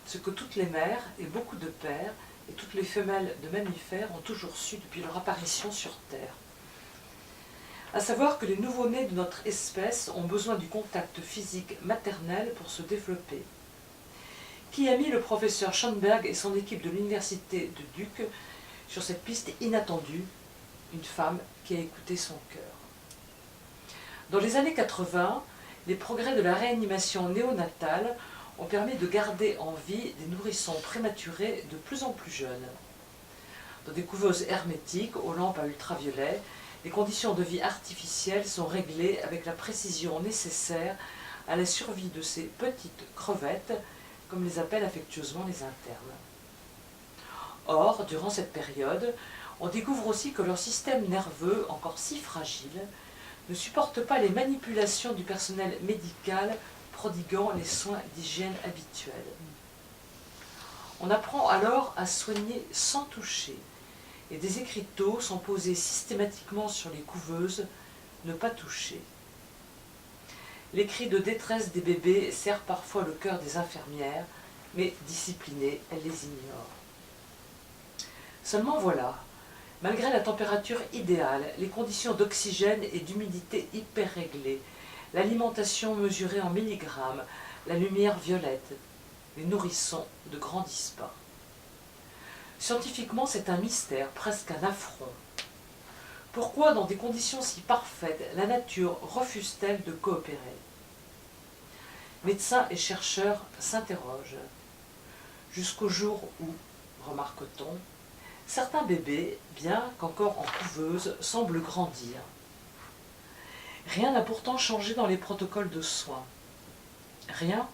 Ce que toutes les mères et beaucoup de pères et toutes les femelles de mammifères ont toujours su depuis leur apparition sur Terre. À savoir que les nouveau-nés de notre espèce ont besoin du contact physique maternel pour se développer. Qui a mis le professeur Schoenberg et son équipe de l'université de Duke sur cette piste inattendue? Une femme qui a écouté son cœur. Dans les années 80, les progrès de la réanimation néonatale ont permis de garder en vie des nourrissons prématurés de plus en plus jeunes. Dans des couveuses hermétiques aux lampes à ultraviolet, les conditions de vie artificielles sont réglées avec la précision nécessaire à la survie de ces petites crevettes, comme les appellent affectueusement les internes. Or, durant cette période, on découvre aussi que leur système nerveux, encore si fragile, ne supporte pas les manipulations du personnel médical prodiguant les soins d'hygiène habituels. On apprend alors à soigner sans toucher, et des écriteaux sont posés systématiquement sur les couveuses, ne pas toucher. Les cris de détresse des bébés serrent parfois le cœur des infirmières, mais disciplinées, elles les ignorent. Seulement voilà, malgré la température idéale, les conditions d'oxygène et d'humidité hyper réglées, l'alimentation mesurée en milligrammes, la lumière violette, les nourrissons ne grandissent pas. Scientifiquement, c'est un mystère, presque un affront. Pourquoi, dans des conditions si parfaites, la nature refuse-t-elle de coopérer? Médecins et chercheurs s'interrogent. Jusqu'au jour où, remarque-t-on, certains bébés, bien qu'encore en couveuse, semblent grandir. Rien n'a pourtant changé dans les protocoles de soins. Rien,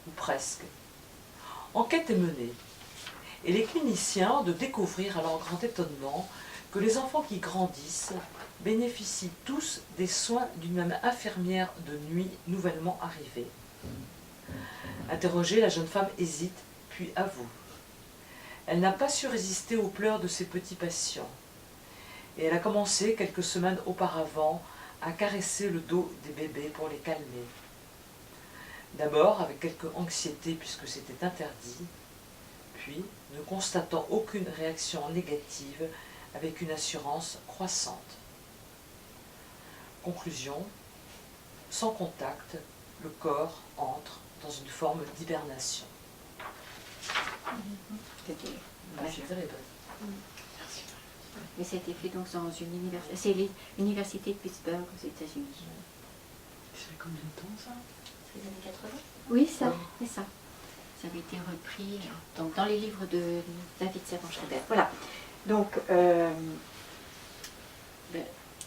ou presque. Enquête est menée, et les cliniciens de découvrir à leur grand étonnement que les enfants qui grandissent bénéficient tous des soins d'une même infirmière de nuit nouvellement arrivée. Interrogée, la jeune femme hésite, puis avoue. Elle n'a pas su résister aux pleurs de ses petits patients, et elle a commencé quelques semaines auparavant à caresser le dos des bébés pour les calmer. D'abord avec quelque anxiété puisque c'était interdit, puis, ne constatant aucune réaction négative, avec une assurance croissante. Conclusion, sans contact, le corps entre dans une forme d'hibernation. C'est terrible. Mais ça a été fait donc dans une université. C'est l'université de Pittsburgh aux États-Unis. Ça fait combien de temps ça? C'est les années 80. Oui, ça, c'est ça. Ça avait été repris donc, dans les livres de David Servan-Schreiber. Voilà. Donc,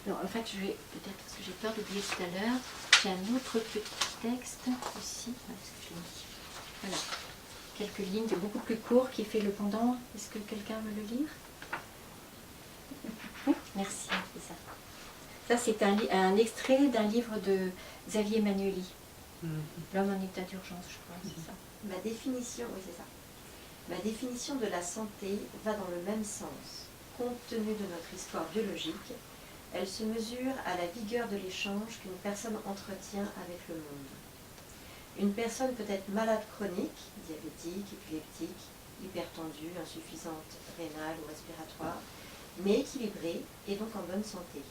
non, en fait, je vais peut-être, parce que j'ai peur d'oublier tout à l'heure, j'ai un autre petit texte aussi. Voilà. Quelques lignes, beaucoup plus court, qui fait le pendant. Est-ce que quelqu'un veut le lire? Oui, merci, c'est ça. Ça, c'est un extrait d'un livre de Xavier Manueli. L'homme en état d'urgence, je crois, c'est ça. Ma définition, oui c'est ça. Ma définition de la santé va dans le même sens. Compte tenu de notre histoire biologique, elle se mesure à la vigueur de l'échange qu'une personne entretient avec le monde. Une personne peut être malade chronique, diabétique, épileptique, hypertendue, insuffisante rénale ou respiratoire, mais équilibrée et donc en bonne santé.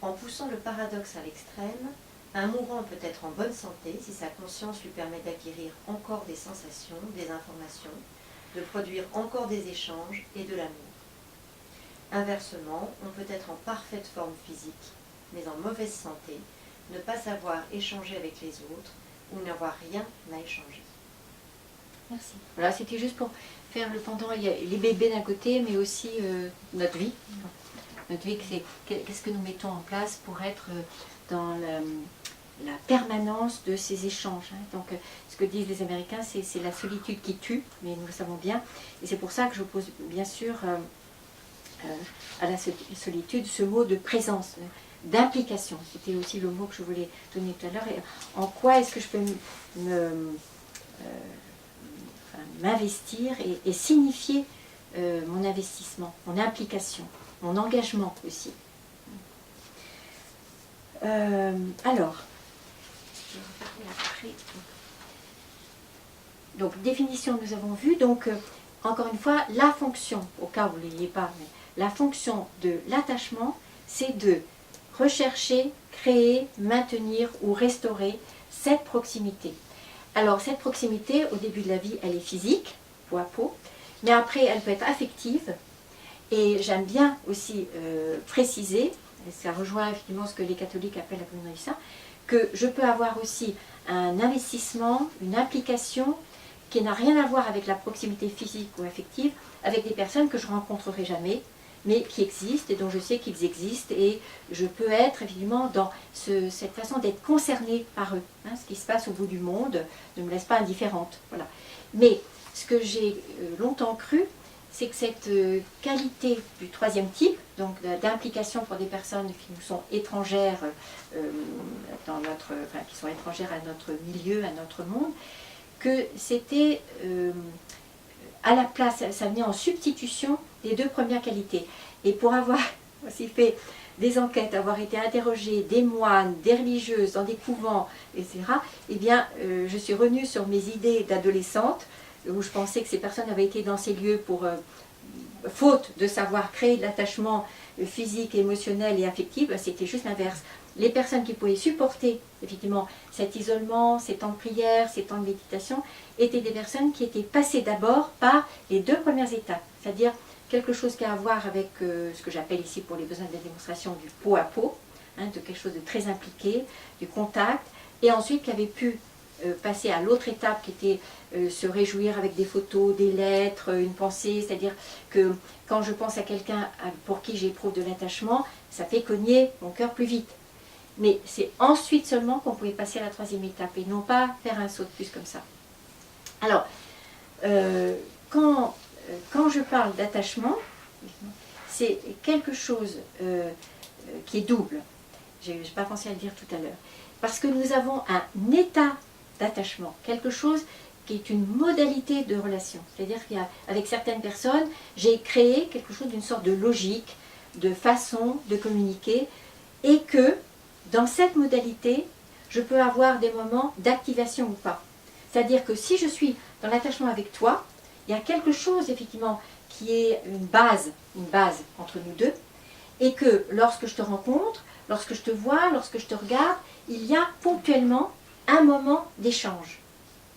En poussant le paradoxe à l'extrême, Un mourant peut être en bonne santé si sa conscience lui permet d'acquérir encore des sensations, des informations, de produire encore des échanges et de l'amour. Inversement, on peut être en parfaite forme physique, mais en mauvaise santé, ne pas savoir échanger avec les autres ou n'avoir rien à échanger. Merci. Voilà, c'était juste pour faire le pendant. Il y a les bébés d'un côté, mais aussi notre vie. Notre vie, c'est qu'est-ce que nous mettons en place pour être dans la permanence de ces échanges. Donc, ce que disent les Américains, c'est la solitude qui tue, mais nous le savons bien. Et c'est pour ça que j'oppose bien sûr à la solitude ce mot de présence, d'implication. C'était aussi le mot que je voulais donner tout à l'heure. En quoi est-ce que je peux m'investir et signifier mon investissement, mon implication, mon engagement aussi. Alors, je vais regarder après. Donc, définition, nous avons vu. Donc, encore une fois, la fonction, au cas où vous ne l'ayez pas, mais la fonction de l'attachement, c'est de rechercher, créer, maintenir ou restaurer cette proximité. Alors, cette proximité, au début de la vie, elle est physique, peau à peau, mais après, elle peut être affective. Et j'aime bien aussi préciser, et ça rejoint effectivement ce que les catholiques appellent la communion du Saint, que je peux avoir aussi un investissement, une implication qui n'a rien à voir avec la proximité physique ou affective, avec des personnes que je ne rencontrerai jamais, mais qui existent et dont je sais qu'ils existent, et je peux être évidemment dans cette façon d'être concernée par eux. Ce qui se passe au bout du monde ne me laisse pas indifférente. Voilà. Mais ce que j'ai longtemps cru, c'est que cette qualité du troisième type, donc d'implication pour des personnes qui nous sont étrangères qui sont étrangères à notre milieu, à notre monde, que c'était à la place, ça venait en substitution des deux premières qualités. Et pour avoir aussi fait des enquêtes, avoir été interrogée des moines, des religieuses, dans des couvents, etc., eh bien, je suis revenue sur mes idées d'adolescente, où je pensais que ces personnes avaient été dans ces lieux pour, faute de savoir créer de l'attachement physique, émotionnel et affectif. C'était juste l'inverse. Les personnes qui pouvaient supporter effectivement cet isolement, ces temps de prière, ces temps de méditation, étaient des personnes qui étaient passées d'abord par les deux premières étapes, c'est-à-dire quelque chose qui a à voir avec ce que j'appelle ici pour les besoins de la démonstration du peau à peau, de quelque chose de très impliqué, du contact, et ensuite qui avait pu passer à l'autre étape qui était se réjouir avec des photos, des lettres, une pensée, c'est-à-dire que quand je pense à quelqu'un pour qui j'éprouve de l'attachement, ça fait cogner mon cœur plus vite. Mais c'est ensuite seulement qu'on pouvait passer à la troisième étape et non pas faire un saut de plus comme ça. Alors, quand je parle d'attachement, c'est quelque chose qui est double. Je n'ai pas pensé à le dire tout à l'heure. Parce que nous avons un état d'attachement, quelque chose qui est une modalité de relation. C'est-à-dire qu'avec certaines personnes, j'ai créé quelque chose d'une sorte de logique, de façon de communiquer, et que dans cette modalité, je peux avoir des moments d'activation ou pas. C'est-à-dire que si je suis dans l'attachement avec toi, il y a quelque chose effectivement qui est une base entre nous deux, et que lorsque je te rencontre, lorsque je te vois, lorsque je te regarde, il y a ponctuellement un moment d'échange.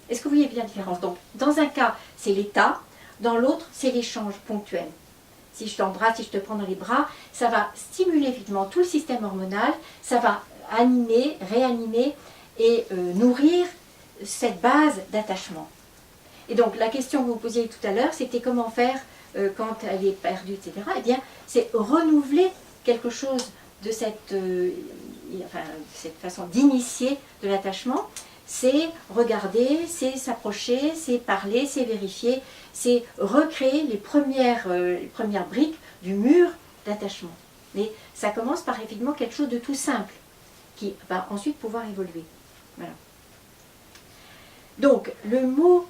Est-ce que vous voyez bien la différence? Donc, dans un cas, c'est l'état, dans l'autre, c'est l'échange ponctuel. Si je t'embrasse, si je te prends dans les bras, ça va stimuler effectivement tout le système hormonal, ça va animer, réanimer et nourrir cette base d'attachement. Et donc, la question que vous posiez tout à l'heure, c'était comment faire quand elle est perdue, etc. Eh bien, c'est renouveler quelque chose de cette façon d'initier de l'attachement. C'est regarder, c'est s'approcher, c'est parler, c'est vérifier, c'est recréer les premières briques du mur d'attachement. Mais ça commence par effectivement quelque chose de tout simple, qui va ensuite pouvoir évoluer. Voilà. Donc, le mot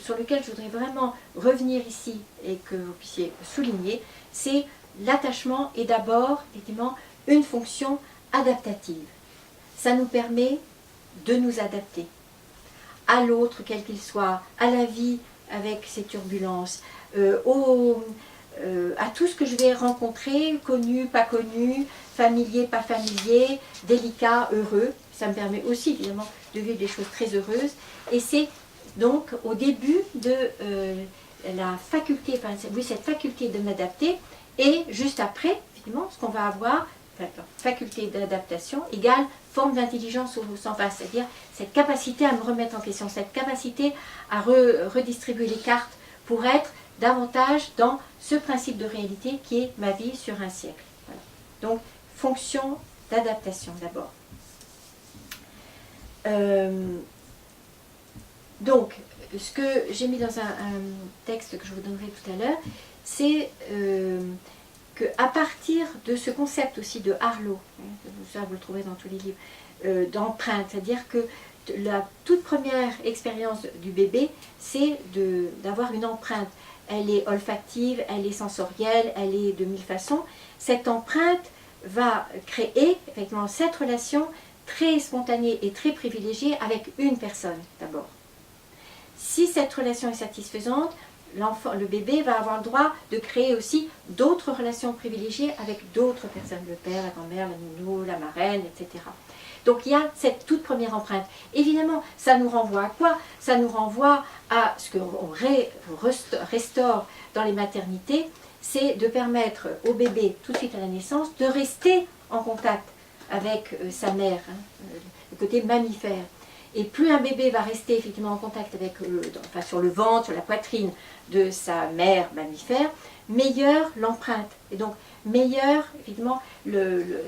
sur lequel je voudrais vraiment revenir ici et que vous puissiez souligner, c'est l'attachement est d'abord effectivement une fonction adaptative. Ça nous permet de nous adapter à l'autre, quel qu'il soit, à la vie avec ses turbulences, aux à tout ce que je vais rencontrer, connu, pas connu, familier, pas familier, délicat, heureux. Ça me permet aussi évidemment de vivre des choses très heureuses. Et c'est donc au début de la faculté, enfin, oui, cette faculté de m'adapter, et juste après, évidemment, ce qu'on va avoir, faculté d'adaptation égale forme d'intelligence au sens bas, c'est-à-dire cette capacité à me remettre en question, cette capacité à redistribuer les cartes pour être davantage dans ce principe de réalité qui est ma vie sur un siècle. Voilà. Donc, fonction d'adaptation d'abord. Donc, ce que j'ai mis dans un texte que je vous donnerai tout à l'heure, c'est qu'à partir de ce concept aussi de Harlow, ça vous le trouvez dans tous les livres, d'empreinte, c'est-à-dire que la toute première expérience du bébé, c'est d'avoir une empreinte. Elle est olfactive, elle est sensorielle, elle est de mille façons. Cette empreinte va créer effectivement cette relation très spontanée et très privilégiée avec une personne d'abord. Si cette relation est satisfaisante, le bébé va avoir le droit de créer aussi d'autres relations privilégiées avec d'autres personnes, le père, la grand-mère, la nounou, la marraine, etc. Donc il y a cette toute première empreinte. Évidemment, ça nous renvoie à quoi? Ça nous renvoie à ce qu'on restaure dans les maternités, c'est de permettre au bébé, tout de suite à la naissance, de rester en contact avec sa mère, le côté mammifère. Et plus un bébé va rester effectivement en contact avec, sur le ventre, sur la poitrine de sa mère mammifère, meilleure l'empreinte. Et donc, meilleur, évidemment, le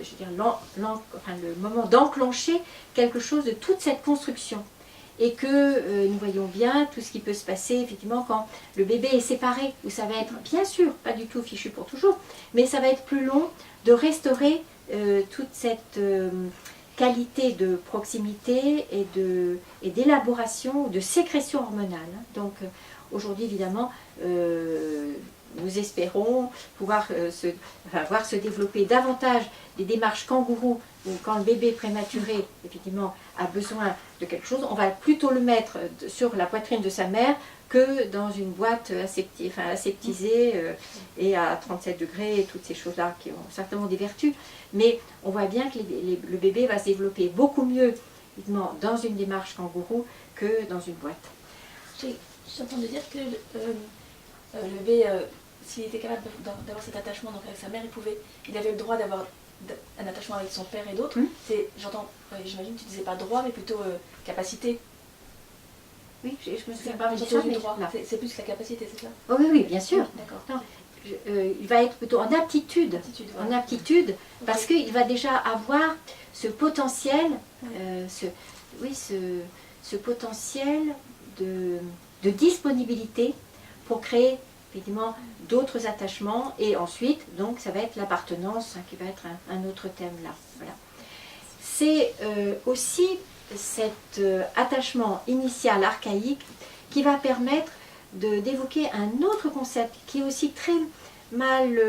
moment d'enclencher quelque chose de toute cette construction. Et que nous voyons bien tout ce qui peut se passer, effectivement, quand le bébé est séparé, où ça va être, bien sûr, pas du tout fichu pour toujours, mais ça va être plus long de restaurer toute cette qualité de proximité et d'élaboration, de sécrétion hormonale. Donc, aujourd'hui, évidemment, nous espérons pouvoir voir se développer davantage des démarches kangourous où quand le bébé prématuré, effectivement, a besoin de quelque chose, on va plutôt le mettre sur la poitrine de sa mère que dans une boîte aseptisée et à 37 degrés et toutes ces choses-là qui ont certainement des vertus. Mais on voit bien que le bébé va se développer beaucoup mieux, évidemment, dans une démarche kangourou que dans une boîte. Je suis en train de dire que le bébé, s'il était capable d'avoir cet attachement donc avec sa mère, il avait le droit d'avoir un attachement avec son père et d'autres. J'imagine que tu disais pas droit, mais plutôt capacité. Oui, je me souviens pas de plutôt ça, du mais droit. C'est plus la capacité, c'est ça? Oh, oui, bien sûr. D'accord. Il va être plutôt en aptitude. Voilà. En aptitude, Okay. parce qu'il va déjà avoir ce potentiel, ce potentiel de disponibilité pour créer effectivement d'autres attachements, et ensuite donc ça va être l'appartenance qui va être un autre thème là. Voilà. C'est aussi cet attachement initial archaïque qui va permettre d'évoquer un autre concept qui est aussi très mal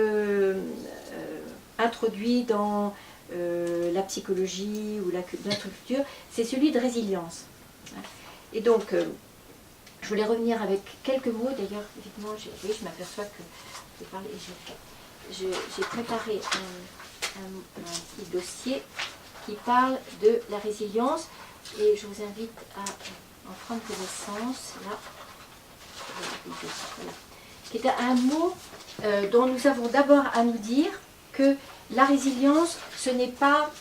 introduit dans la psychologie ou notre culture, c'est celui de résilience. Et donc je voulais revenir avec quelques mots. D'ailleurs, effectivement, je m'aperçois que je parle et j'ai préparé un petit dossier qui parle de la résilience, et je vous invite à en prendre connaissance. Là, voilà. Qui est un mot dont nous avons d'abord à nous dire que la résilience, ce n'est pas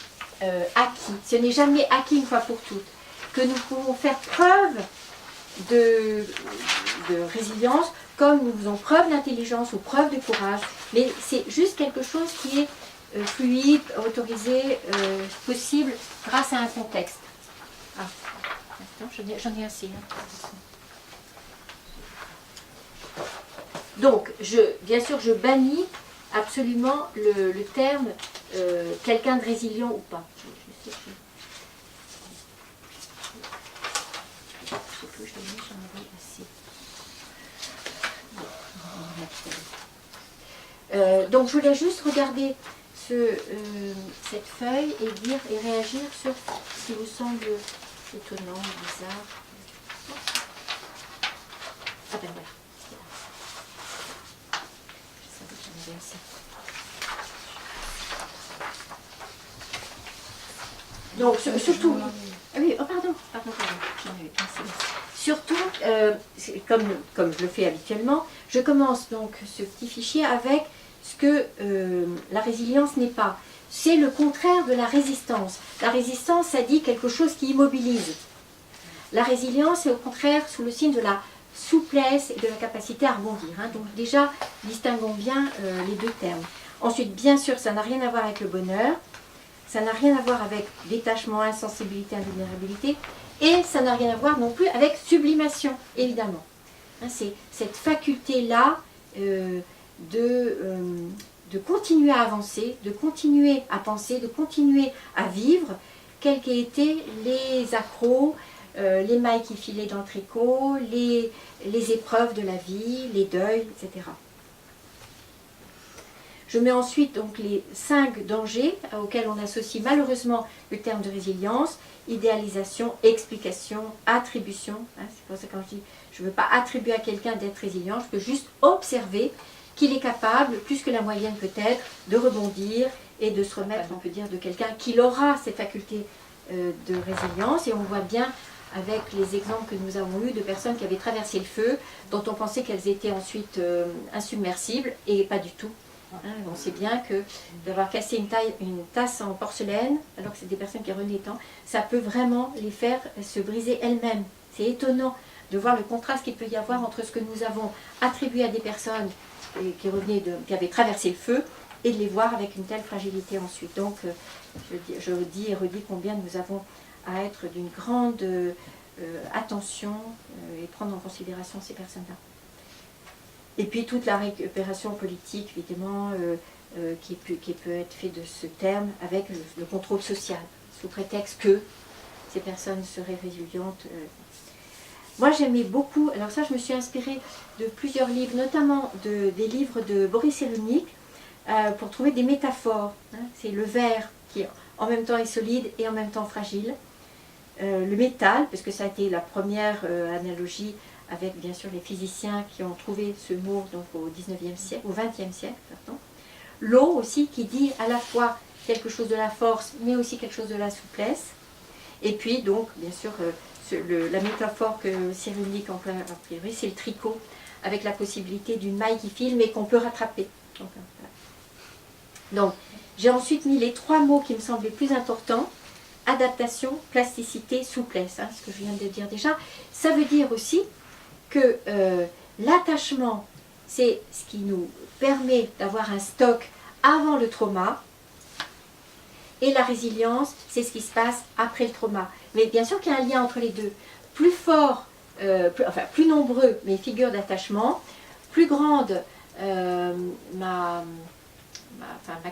acquis, ce n'est jamais acquis une fois pour toutes, que nous pouvons faire preuve de résilience, comme nous faisons preuve d'intelligence ou preuve de courage, mais c'est juste quelque chose qui est fluide, autorisé, possible grâce à un contexte. J'en ai assez. Donc, bien sûr, je bannis absolument le terme quelqu'un de résilient ou pas. Je sais plus, j'en avais assez. Donc, je voulais juste regarder cette feuille et réagir sur ce qui vous semble étonnant, bizarre. Ah ben voilà. Merci. Donc, surtout... Ah oui, oh, pardon. Surtout, comme je le fais habituellement, je commence donc ce petit fichier avec ce que la résilience n'est pas. C'est le contraire de la résistance. La résistance, ça dit quelque chose qui immobilise. La résilience est au contraire sous le signe de la souplesse et de la capacité à rebondir. Hein. Donc déjà, distinguons bien les deux termes. Ensuite, bien sûr, ça n'a rien à voir avec le bonheur. Ça n'a rien à voir avec détachement, insensibilité, invulnérabilité, et ça n'a rien à voir non plus avec sublimation, évidemment. Hein, c'est cette faculté-là de continuer à avancer, de continuer à penser, de continuer à vivre, quels qu'aient été les accros, les mailles qui filaient dans le tricot, les épreuves de la vie, les deuils, etc. Je mets ensuite donc les 5 dangers auxquels on associe malheureusement le terme de résilience: idéalisation, explication, attribution. Hein, c'est pour ça que quand je dis je ne veux pas attribuer à quelqu'un d'être résilient, je peux juste observer qu'il est capable, plus que la moyenne peut-être, de rebondir et de se remettre, on peut dire, de quelqu'un qui aura cette faculté de résilience. Et on voit bien avec les exemples que nous avons eus de personnes qui avaient traversé le feu, dont on pensait qu'elles étaient ensuite insubmersibles, et pas du tout. Hein, on sait bien que d'avoir cassé une tasse en porcelaine, alors que c'est des personnes qui revenaient tant, ça peut vraiment les faire se briser elles-mêmes. C'est étonnant de voir le contraste qu'il peut y avoir entre ce que nous avons attribué à des personnes qui avaient traversé le feu, et de les voir avec une telle fragilité ensuite. Donc, je dis et redis combien nous avons à être d'une grande attention et prendre en considération ces personnes-là. Et puis toute la récupération politique, évidemment, qui peut être fait de ce terme avec le contrôle social, sous prétexte que ces personnes seraient résilientes. Moi j'aimais beaucoup, alors ça je me suis inspirée de plusieurs livres, notamment des livres de Boris Cyrulnik, pour trouver des métaphores. Hein. C'est le verre qui en même temps est solide et en même temps fragile. Le métal, parce que ça a été la première analogie avec bien sûr les physiciens qui ont trouvé ce mot donc au 19e siècle, au 20e siècle, pardon. L'eau aussi qui dit à la fois quelque chose de la force mais aussi quelque chose de la souplesse. Et puis donc bien sûr la métaphore que Cyrulnik emploie a priori, c'est le tricot, avec la possibilité d'une maille qui file mais qu'on peut rattraper. Donc j'ai ensuite mis les 3 mots qui me semblaient plus importants: adaptation, plasticité, souplesse, hein, ce que je viens de dire déjà. Ça veut dire aussi que l'attachement, c'est ce qui nous permet d'avoir un stock avant le trauma, et la résilience, c'est ce qui se passe après le trauma. Mais bien sûr qu'il y a un lien entre les deux. Plus fort, plus nombreux mes figures d'attachement, plus grande ma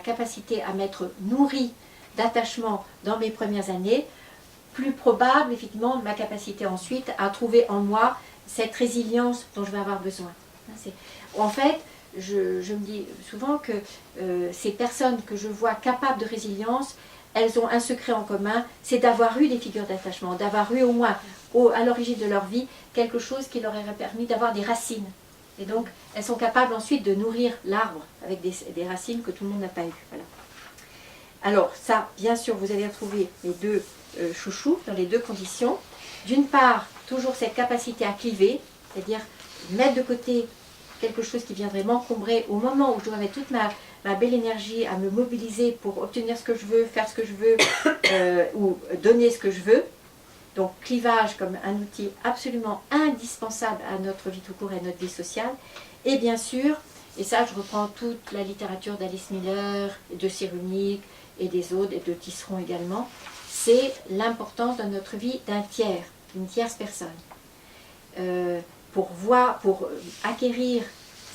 capacité à m'être nourrie d'attachement dans mes premières années, plus probable effectivement ma capacité ensuite à trouver en moi cette résilience dont je vais avoir besoin. En fait, je me dis souvent que ces personnes que je vois capables de résilience, elles ont un secret en commun, c'est d'avoir eu des figures d'attachement, d'avoir eu au moins à l'origine de leur vie quelque chose qui leur aurait permis d'avoir des racines. Et donc, elles sont capables ensuite de nourrir l'arbre avec des racines que tout le monde n'a pas eues. Voilà. Alors ça, bien sûr, vous allez retrouver les 2 chouchous dans les 2 conditions. D'une part, toujours cette capacité à cliver, c'est-à-dire mettre de côté quelque chose qui viendrait m'encombrer au moment où je dois mettre toute ma belle énergie à me mobiliser pour obtenir ce que je veux, faire ce que je veux, ou donner ce que je veux. Donc clivage comme un outil absolument indispensable à notre vie tout court et à notre vie sociale. Et bien sûr, et ça je reprends toute la littérature d'Alice Miller, de Cyrulnik et des autres, et de Tisseron également, c'est l'importance dans notre vie d'un tiers, d'une tierce personne. Pour acquérir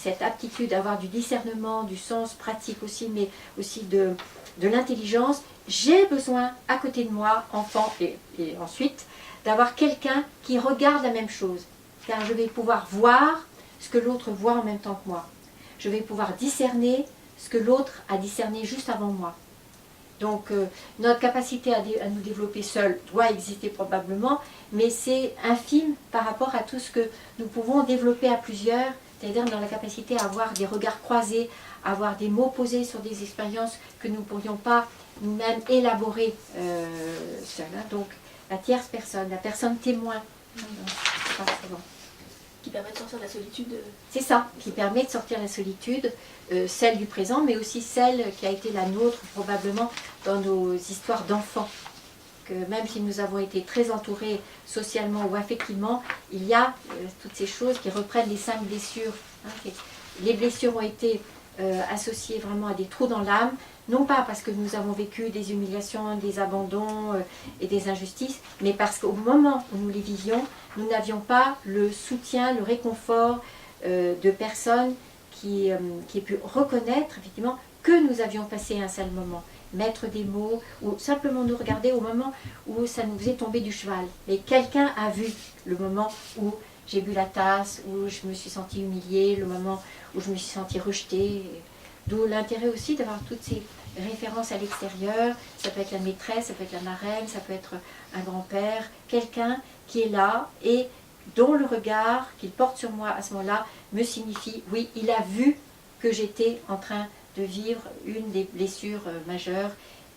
cette aptitude, avoir du discernement, du sens pratique aussi, mais aussi de l'intelligence, j'ai besoin à côté de moi, enfant et ensuite, d'avoir quelqu'un qui regarde la même chose. Car je vais pouvoir voir ce que l'autre voit en même temps que moi. Je vais pouvoir discerner ce que l'autre a discerné juste avant moi. Donc notre capacité à nous développer seul doit exister probablement, mais c'est infime par rapport à tout ce que nous pouvons développer à plusieurs, c'est-à-dire dans la capacité à avoir des regards croisés, avoir des mots posés sur des expériences que nous ne pourrions pas nous-mêmes élaborer seuls. Hein. Donc la tierce personne, la personne témoin. C'est pas souvent. Qui permet de sortir de la solitude. C'est ça, qui permet de sortir de la solitude, celle du présent, mais aussi celle qui a été la nôtre probablement dans nos histoires d'enfants. Que même si nous avons été très entourés socialement ou affectivement, il y a toutes ces choses qui reprennent les 5 blessures. Hein. Les blessures ont été associées vraiment à des trous dans l'âme, non pas parce que nous avons vécu des humiliations, des abandons et des injustices, mais parce qu'au moment où nous les vivions, nous n'avions pas le soutien, le réconfort de personnes qui aient pu reconnaître effectivement que nous avions passé un sale moment, mettre des mots ou simplement nous regarder au moment où ça nous est tombé du cheval. Mais quelqu'un a vu le moment où j'ai bu la tasse, où je me suis sentie humiliée, le moment où je me suis sentie rejetée. D'où l'intérêt aussi d'avoir toutes ces références à l'extérieur. Ça peut être la maîtresse, ça peut être la marraine, ça peut être un grand-père, quelqu'un qui est là et dont le regard qu'il porte sur moi à ce moment-là me signifie, oui, il a vu que j'étais en train de vivre une des blessures majeures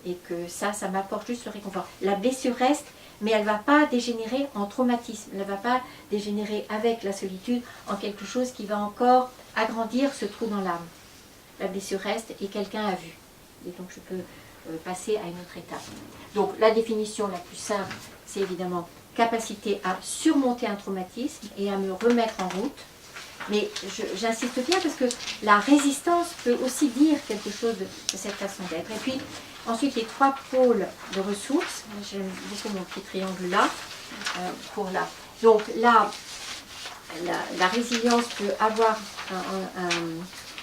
et que ça m'apporte juste le réconfort. La blessure reste, mais elle ne va pas dégénérer en traumatisme, elle ne va pas dégénérer avec la solitude en quelque chose qui va encore agrandir ce trou dans l'âme. La blessure reste et quelqu'un a vu. Et donc je peux passer à une autre étape. Donc la définition la plus simple, c'est évidemment capacité à surmonter un traumatisme et à me remettre en route. Mais j'insiste bien parce que la résistance peut aussi dire quelque chose de cette façon d'être. Et puis ensuite les 3 pôles de ressources. J'ai beaucoup mon petit triangle là. Pour là. Donc là, la résilience peut avoir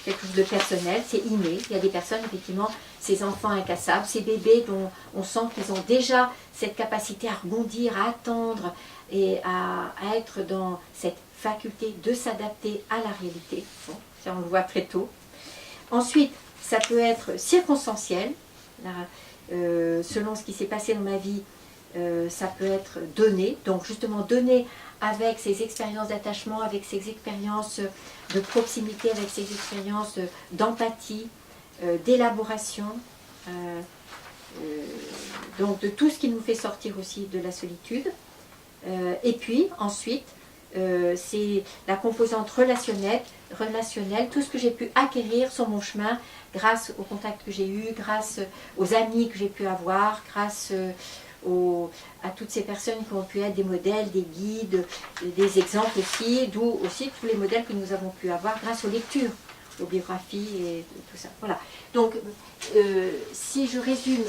quelque chose de personnel, c'est inné. Il y a des personnes, effectivement, ces enfants incassables, ces bébés dont on sent qu'ils ont déjà cette capacité à rebondir, à attendre et à être dans cette faculté de s'adapter à la réalité. Bon, ça, on le voit très tôt. Ensuite, ça peut être circonstanciel. Là, selon ce qui s'est passé dans ma vie, ça peut être donné. Donc, justement, donné avec ces expériences d'attachement, avec ces expériences de proximité, avec ces expériences d'empathie, d'élaboration, donc de tout ce qui nous fait sortir aussi de la solitude. Et puis ensuite, c'est la composante relationnelle, tout ce que j'ai pu acquérir sur mon chemin grâce aux contacts que j'ai eus, grâce aux amis que j'ai pu avoir, grâce à toutes ces personnes qui ont pu être des modèles, des guides, des exemples aussi, d'où aussi tous les modèles que nous avons pu avoir grâce aux lectures, aux biographies et tout ça. Voilà. Donc, si je résume,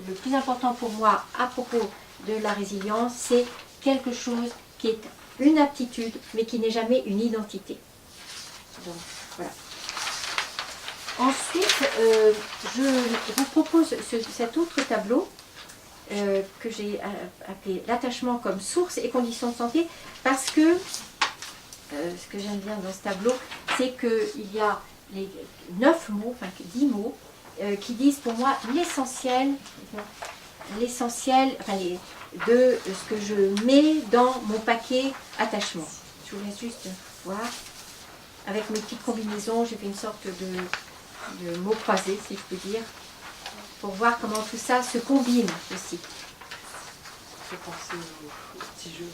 le plus important pour moi à propos de la résilience, c'est quelque chose qui est une aptitude, mais qui n'est jamais une identité. Donc, voilà. Ensuite, je vous propose cet autre tableau que j'ai appelé l'attachement comme source et condition de santé, parce que ce que j'aime bien dans ce tableau, c'est qu'il y a les 9 mots, enfin 10 mots, qui disent pour moi l'essentiel de ce que je mets dans mon paquet attachement. Je vous laisse juste voir. Avec mes petites combinaisons, j'ai fait une sorte de mots croisés, si je peux dire, pour voir comment tout ça se combine aussi. Je peux penser au petit jeu.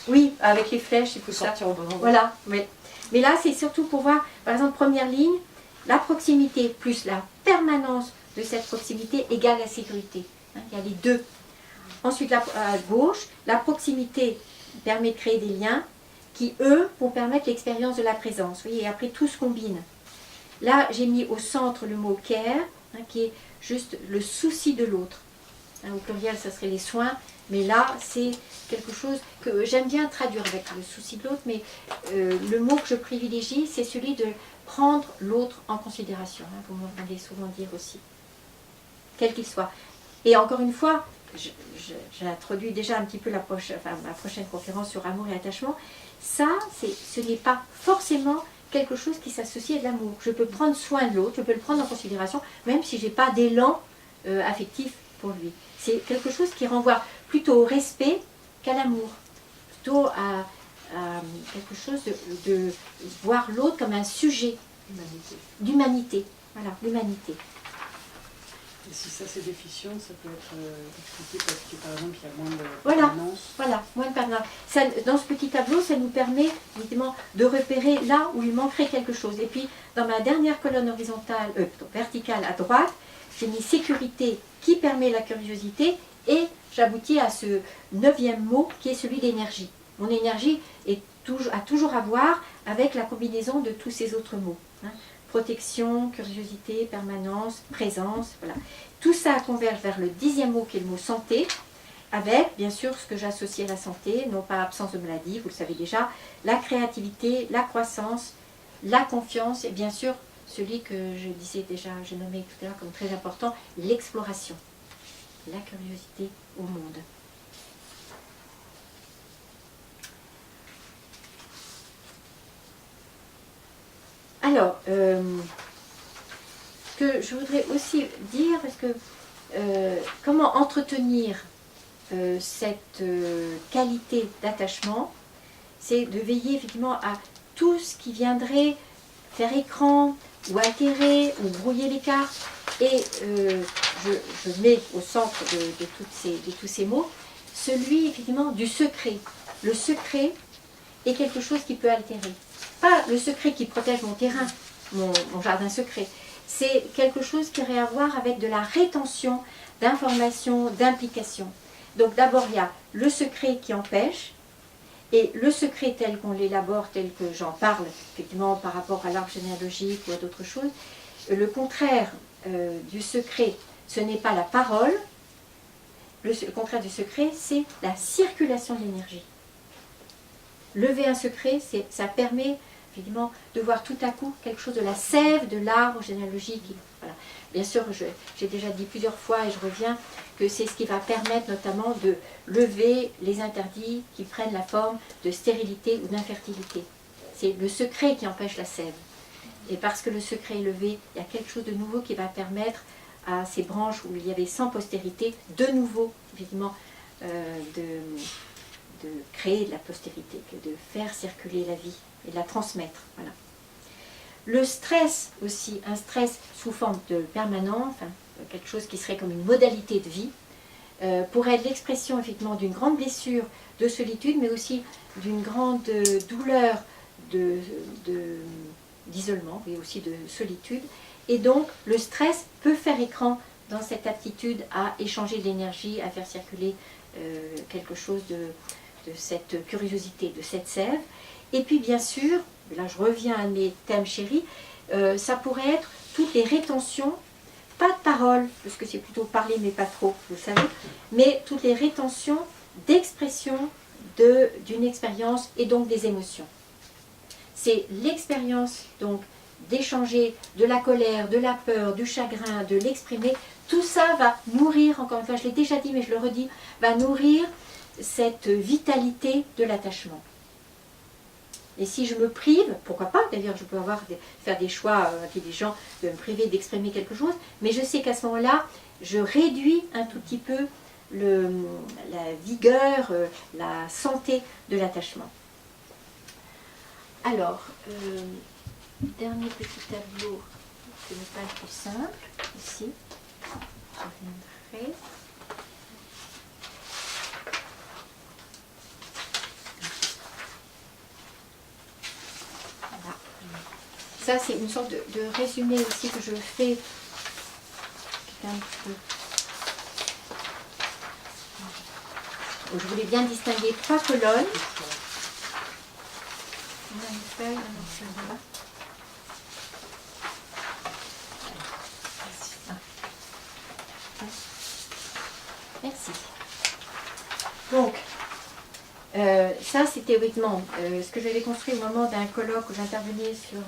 Oui, avec les flèches, il faut sortir au bon endroit. Voilà, oui. Mais là, c'est surtout pour voir, par exemple, première ligne, la proximité plus la permanence de cette proximité égale la sécurité. Hein, il y a les deux. Ensuite, à gauche, la proximité permet de créer des liens qui, eux, vont permettre l'expérience de la présence. Vous voyez, et après, tout se combine. Là, j'ai mis au centre le mot care, hein, qui est juste le souci de l'autre. Hein, au pluriel, ça serait les soins, mais là, c'est quelque chose que j'aime bien traduire avec le souci de l'autre, mais le mot que je privilégie, c'est celui de prendre l'autre en considération. Hein, vous m'entendez souvent dire aussi, quel qu'il soit. Et encore une fois, j'introduis déjà un petit peu ma prochaine conférence sur amour et attachement. Ça, ce n'est pas forcément quelque chose qui s'associe à de l'amour. Je peux prendre soin de l'autre, je peux le prendre en considération, même si je n'ai pas d'élan affectif pour lui. C'est quelque chose qui renvoie plutôt au respect qu'à l'amour, plutôt à quelque chose de voir l'autre comme un sujet Humanité. d'humanité. Voilà, l'humanité. Et si ça c'est déficient, ça peut être expliqué parce que par exemple il y a moins de Voilà. permanence. Voilà, moins de permanence. Ça, dans ce petit tableau, ça nous permet évidemment de repérer là où il manquerait quelque chose. Et puis, dans ma dernière colonne horizontale, plutôt verticale à droite, j'ai mis sécurité qui permet la curiosité et j'aboutis à ce 9e mot qui est celui d'énergie. Mon énergie a toujours à voir avec la combinaison de tous ces autres mots. Hein. Protection, curiosité, permanence, présence, voilà. Tout ça converge vers le 10e mot qui est le mot santé, avec bien sûr ce que j'associe à la santé, non pas absence de maladie, vous le savez déjà, la créativité, la croissance, la confiance et bien sûr celui que je disais déjà, j'ai nommé tout à l'heure comme très important, l'exploration, la curiosité au monde. Alors, ce que je voudrais aussi dire, parce que comment entretenir cette qualité d'attachement, c'est de veiller effectivement à tout ce qui viendrait faire écran, ou altérer, ou brouiller les cartes. Et je mets au centre de tous ces mots, celui effectivement du secret. Le secret est quelque chose qui peut altérer. Pas le secret qui protège mon terrain, mon jardin secret. C'est quelque chose qui aurait à voir avec de la rétention d'informations, d'implications. Donc d'abord il y a le secret qui empêche, et le secret tel qu'on l'élabore, tel que j'en parle, effectivement par rapport à l'arbre généalogique ou à d'autres choses, le contraire du secret, ce n'est pas la parole, le contraire du secret, c'est la circulation de l'énergie. Lever un secret, ça permet évidemment de voir tout à coup quelque chose de la sève de l'arbre généalogique. Voilà. Bien sûr, j'ai déjà dit plusieurs fois et je reviens que c'est ce qui va permettre notamment de lever les interdits qui prennent la forme de stérilité ou d'infertilité. C'est le secret qui empêche la sève. Et parce que le secret est levé, il y a quelque chose de nouveau qui va permettre à ces branches où il y avait sans postérité, de nouveau, évidemment, de créer de la postérité, de faire circuler la vie et de la transmettre. Voilà. Le stress aussi, un stress sous forme de permanent, enfin, quelque chose qui serait comme une modalité de vie, pourrait être l'expression effectivement d'une grande blessure de solitude, mais aussi d'une grande douleur d'isolement, et aussi de solitude. Et donc le stress peut faire écran dans cette aptitude à échanger de l'énergie, à faire circuler quelque chose de cette curiosité, de cette sève. Et puis bien sûr, là je reviens à mes thèmes chéris, ça pourrait être toutes les rétentions, pas de parole, parce que c'est plutôt parler mais pas trop, vous savez, mais toutes les rétentions d'expression d'une expérience et donc des émotions. C'est l'expérience donc d'échanger de la colère, de la peur, du chagrin, de l'exprimer. Tout ça va nourrir, encore une fois, je l'ai déjà dit mais je le redis, va nourrir cette vitalité de l'attachement. Et si je me prive, pourquoi pas, d'ailleurs je peux faire des choix intelligents de me priver d'exprimer quelque chose, mais je sais qu'à ce moment-là, je réduis un tout petit peu la vigueur, la santé de l'attachement. Alors, dernier petit tableau, qui n'est pas le plus simple, ici, je reviendrai. Voilà. Ça, c'est une sorte de résumé aussi que je fais. Je voulais bien distinguer 3 colonnes. On a une feuille, là. Merci. Donc, ça c'est théoriquement ce que j'avais construit au moment d'un colloque où j'intervenais sur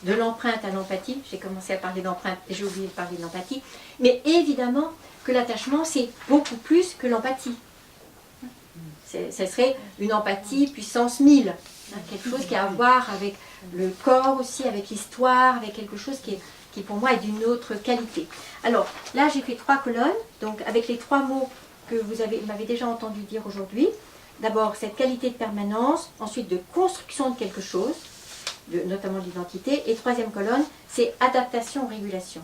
de l'empreinte à l'empathie. J'ai commencé à parler d'empreinte et j'ai oublié de parler de l'empathie. Mais évidemment que l'attachement c'est beaucoup plus que l'empathie. Ça serait une empathie puissance 1000. Quelque chose qui a à voir avec le corps aussi, avec l'histoire, avec quelque chose qui pour moi est d'une autre qualité. Alors là j'ai fait 3 colonnes, donc avec les 3 mots que vous m'avez déjà entendu dire aujourd'hui. D'abord cette qualité de permanence, ensuite de construction de quelque chose, notamment l'identité. Et troisième colonne, c'est adaptation, régulation.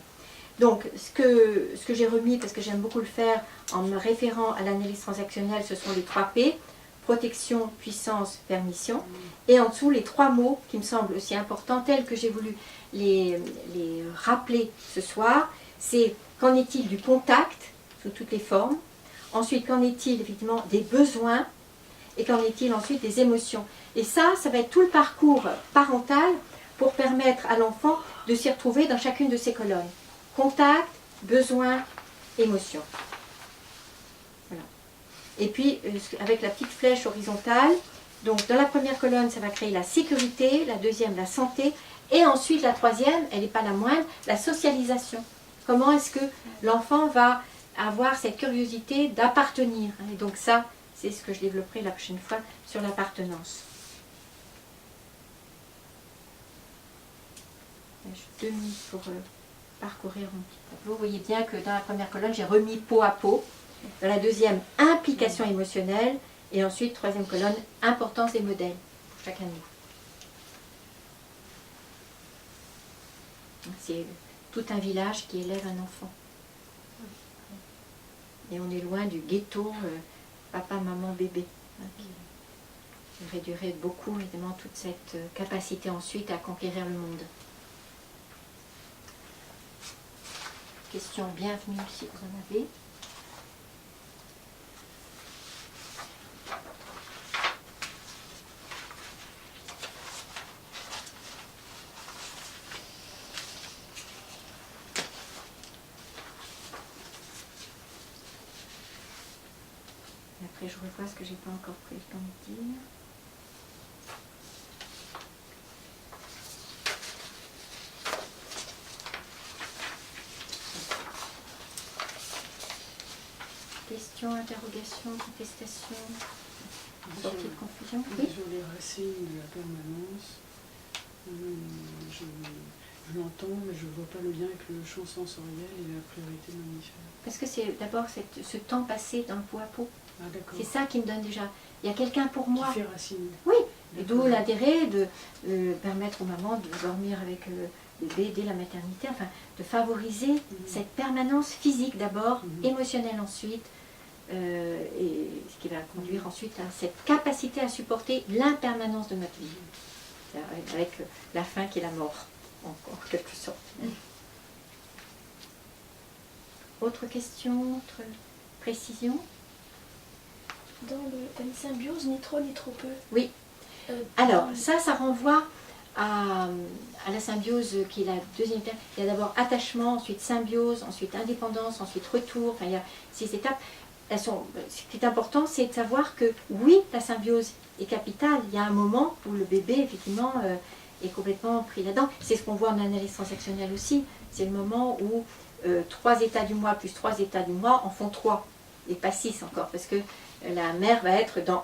Donc, ce que j'ai remis, parce que j'aime beaucoup le faire en me référant à l'analyse transactionnelle, ce sont les 3 P, protection, puissance, permission. Et en dessous, les 3 mots qui me semblent aussi importants, tels que j'ai voulu les rappeler ce soir, c'est qu'en est-il du contact, sous toutes les formes. Ensuite, qu'en est-il effectivement des besoins, et qu'en est-il ensuite des émotions. Et ça va être tout le parcours parental pour permettre à l'enfant de s'y retrouver dans chacune de ces colonnes. Contact, besoin, émotion. Voilà. Et puis, avec la petite flèche horizontale, donc dans la première colonne, ça va créer la sécurité, la deuxième, la santé, et ensuite la troisième, elle n'est pas la moindre, la socialisation. Comment est-ce que l'enfant va avoir cette curiosité d'appartenir. Et donc ça, c'est ce que je développerai la prochaine fois sur l'appartenance. J'ai 2 minutes pour parcourir mon petit tableau. Vous voyez bien que dans la première colonne, j'ai remis peau à peau. Dans la deuxième, implication émotionnelle. Et ensuite, troisième colonne, importance des modèles pour chacun de nous. C'est tout un village qui élève un enfant. Et on est loin du ghetto papa, maman, bébé. Qui réduirait beaucoup, évidemment, toute cette capacité ensuite à conquérir le monde. Question bienvenue si vous en avez. Après, je revois ce que j'ai pas encore pris le temps de dire. Questions, interrogations, contestations, sortie de confusion. Oui. Sur les racines de la permanence, je l'entends, mais je ne vois pas le lien avec le champ sensoriel et la priorité mammifère. Parce que c'est d'abord ce temps passé dans le peau à peau. Ah, d'accord. C'est ça qui me donne déjà. Il y a quelqu'un pour moi. Qui fait racine. Oui, et d'où l'intérêt de permettre aux mamans de dormir avec le bébé dès la maternité, enfin de favoriser cette permanence physique d'abord, émotionnelle ensuite, et ce qui va conduire ensuite à cette capacité à supporter l'impermanence de notre vie, avec la fin qui est la mort, en quelque sorte. Autre question, autre précision? Dans la symbiose, ni trop ni trop peu. Oui. Alors, ça renvoie à la symbiose qui est la deuxième étape. Il y a d'abord attachement, ensuite symbiose, ensuite indépendance, ensuite retour. Enfin, il y a 6 étapes. Ce qui est important, c'est de savoir que oui, la symbiose est capitale. Il y a un moment où le bébé, effectivement, est complètement pris là-dedans. C'est ce qu'on voit en analyse transactionnelle aussi. C'est le moment où 3 états du moi plus 3 états du moi en font 3, et pas 6 encore, parce que la mère va être dans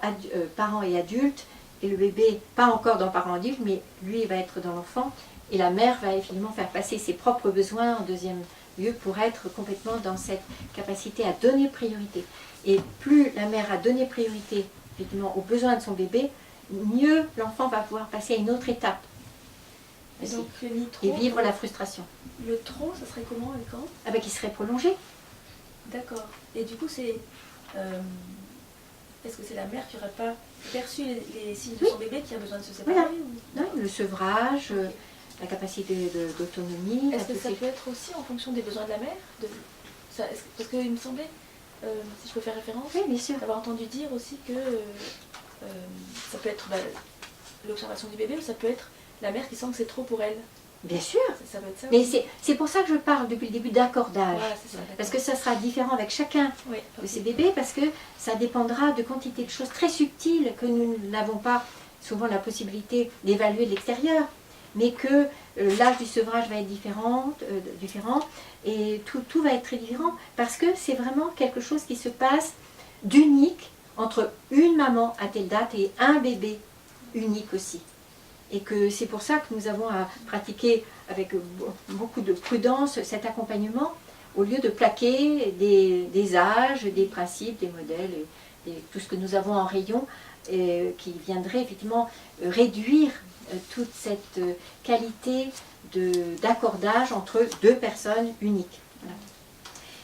parents et adultes, et le bébé, pas encore dans parents adultes, mais lui va être dans l'enfant, et la mère va effectivement faire passer ses propres besoins en deuxième lieu pour être complètement dans cette capacité à donner priorité. Et plus la mère a donné priorité effectivement aux besoins de son bébé, mieux l'enfant va pouvoir passer à une autre étape. Et donc le ni trop, et vivre la frustration. Le trop, ça serait comment et quand? Ah ben, qui serait prolongé. D'accord. Et du coup, c'est... est-ce que c'est la mère qui n'aurait pas perçu les signes de son bébé qui a besoin de se séparer? Voilà. Ou... Non, le sevrage, la capacité d'autonomie. Est-ce que ça peut être aussi en fonction des besoins de la mère parce qu'il me semblait, si je peux faire référence, Oui, bien sûr. d'avoir entendu dire aussi que ça peut être l'observation du bébé, ou ça peut être la mère qui sent que c'est trop pour elle. Bien sûr. Ça peut être ça. Mais aussi. c'est pour ça que je parle depuis le début d'accordage. Voilà, c'est ça, Parce que ça sera différent avec chacun oui, de ces bébés, parce que ça dépendra de quantité de choses très subtiles que nous n'avons pas souvent la possibilité d'évaluer de l'extérieur, mais que l'âge du sevrage va être différent et tout va être très différent, parce que c'est vraiment quelque chose qui se passe d'unique entre une maman à telle date et un bébé unique aussi. Et que c'est pour ça que nous avons à pratiquer avec beaucoup de prudence cet accompagnement, au lieu de plaquer des âges, des principes, des modèles, et tout ce que nous avons en rayon qui viendrait effectivement réduire toute cette qualité d'accordage entre deux personnes uniques. Voilà.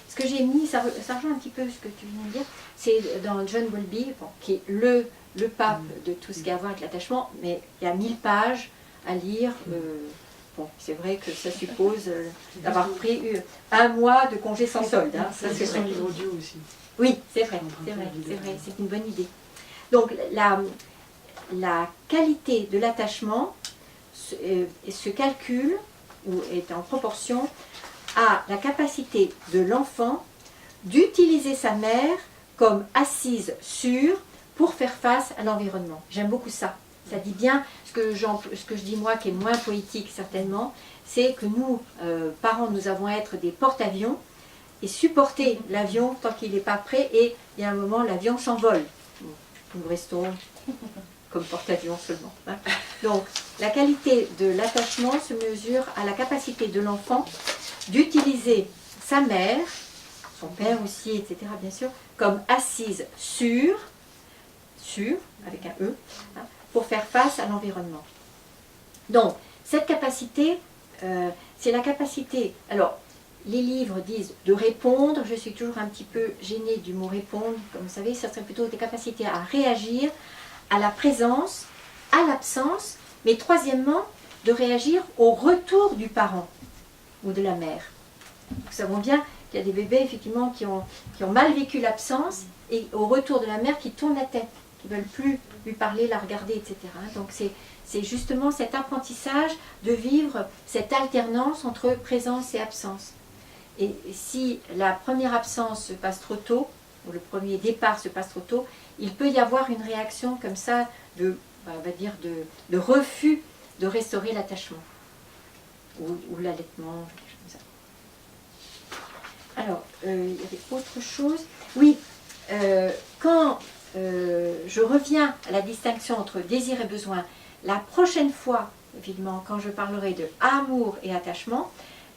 Ce que j'ai mis, ça rejoint un petit peu ce que tu viens de dire, c'est dans John Bowlby, bon, qui est le pape de tout ce qui a à voir avec l'attachement, mais il y a 1000 pages à lire. Bon, c'est vrai que ça suppose d'avoir pris un mois de congé sans solde. Hein, ça, c'est C'est un vrai. livre audio aussi. Oui, c'est vrai, c'est une bonne idée. Donc, la qualité de l'attachement se calcule, ou est en proportion à la capacité de l'enfant d'utiliser sa mère comme assise sûre pour faire face à l'environnement. J'aime beaucoup ça. Ça dit bien ce que je dis moi, qui est moins poétique certainement, c'est que nous, parents, nous avons à être des porte-avions et supporter l'avion tant qu'il n'est pas prêt, et il y a un moment, l'avion s'envole. Nous restons comme porte-avions seulement. Hein. Donc, la qualité de l'attachement se mesure à la capacité de l'enfant d'utiliser sa mère, son père aussi, etc. bien sûr, comme assise sûre, avec un E, hein, pour faire face à l'environnement. Donc, cette capacité, c'est la capacité, alors, les livres disent de répondre, je suis toujours un petit peu gênée du mot répondre, comme vous savez, ça serait plutôt des capacités à réagir à la présence, à l'absence, mais troisièmement, de réagir au retour du parent ou de la mère. Nous savons bien qu'il y a des bébés, effectivement, qui ont mal vécu l'absence, et au retour de la mère qui tournent la tête, qui ne veulent plus lui parler, la regarder, etc. Donc c'est justement cet apprentissage de vivre cette alternance entre présence et absence. Et si la première absence se passe trop tôt, ou le premier départ se passe trop tôt, il peut y avoir une réaction comme ça de, on va dire, de refus de restaurer l'attachement, ou l'allaitement, quelque chose comme ça. Alors, il y avait autre chose. Oui, quand je reviens à la distinction entre désir et besoin, la prochaine fois, évidemment, quand je parlerai de amour et attachement,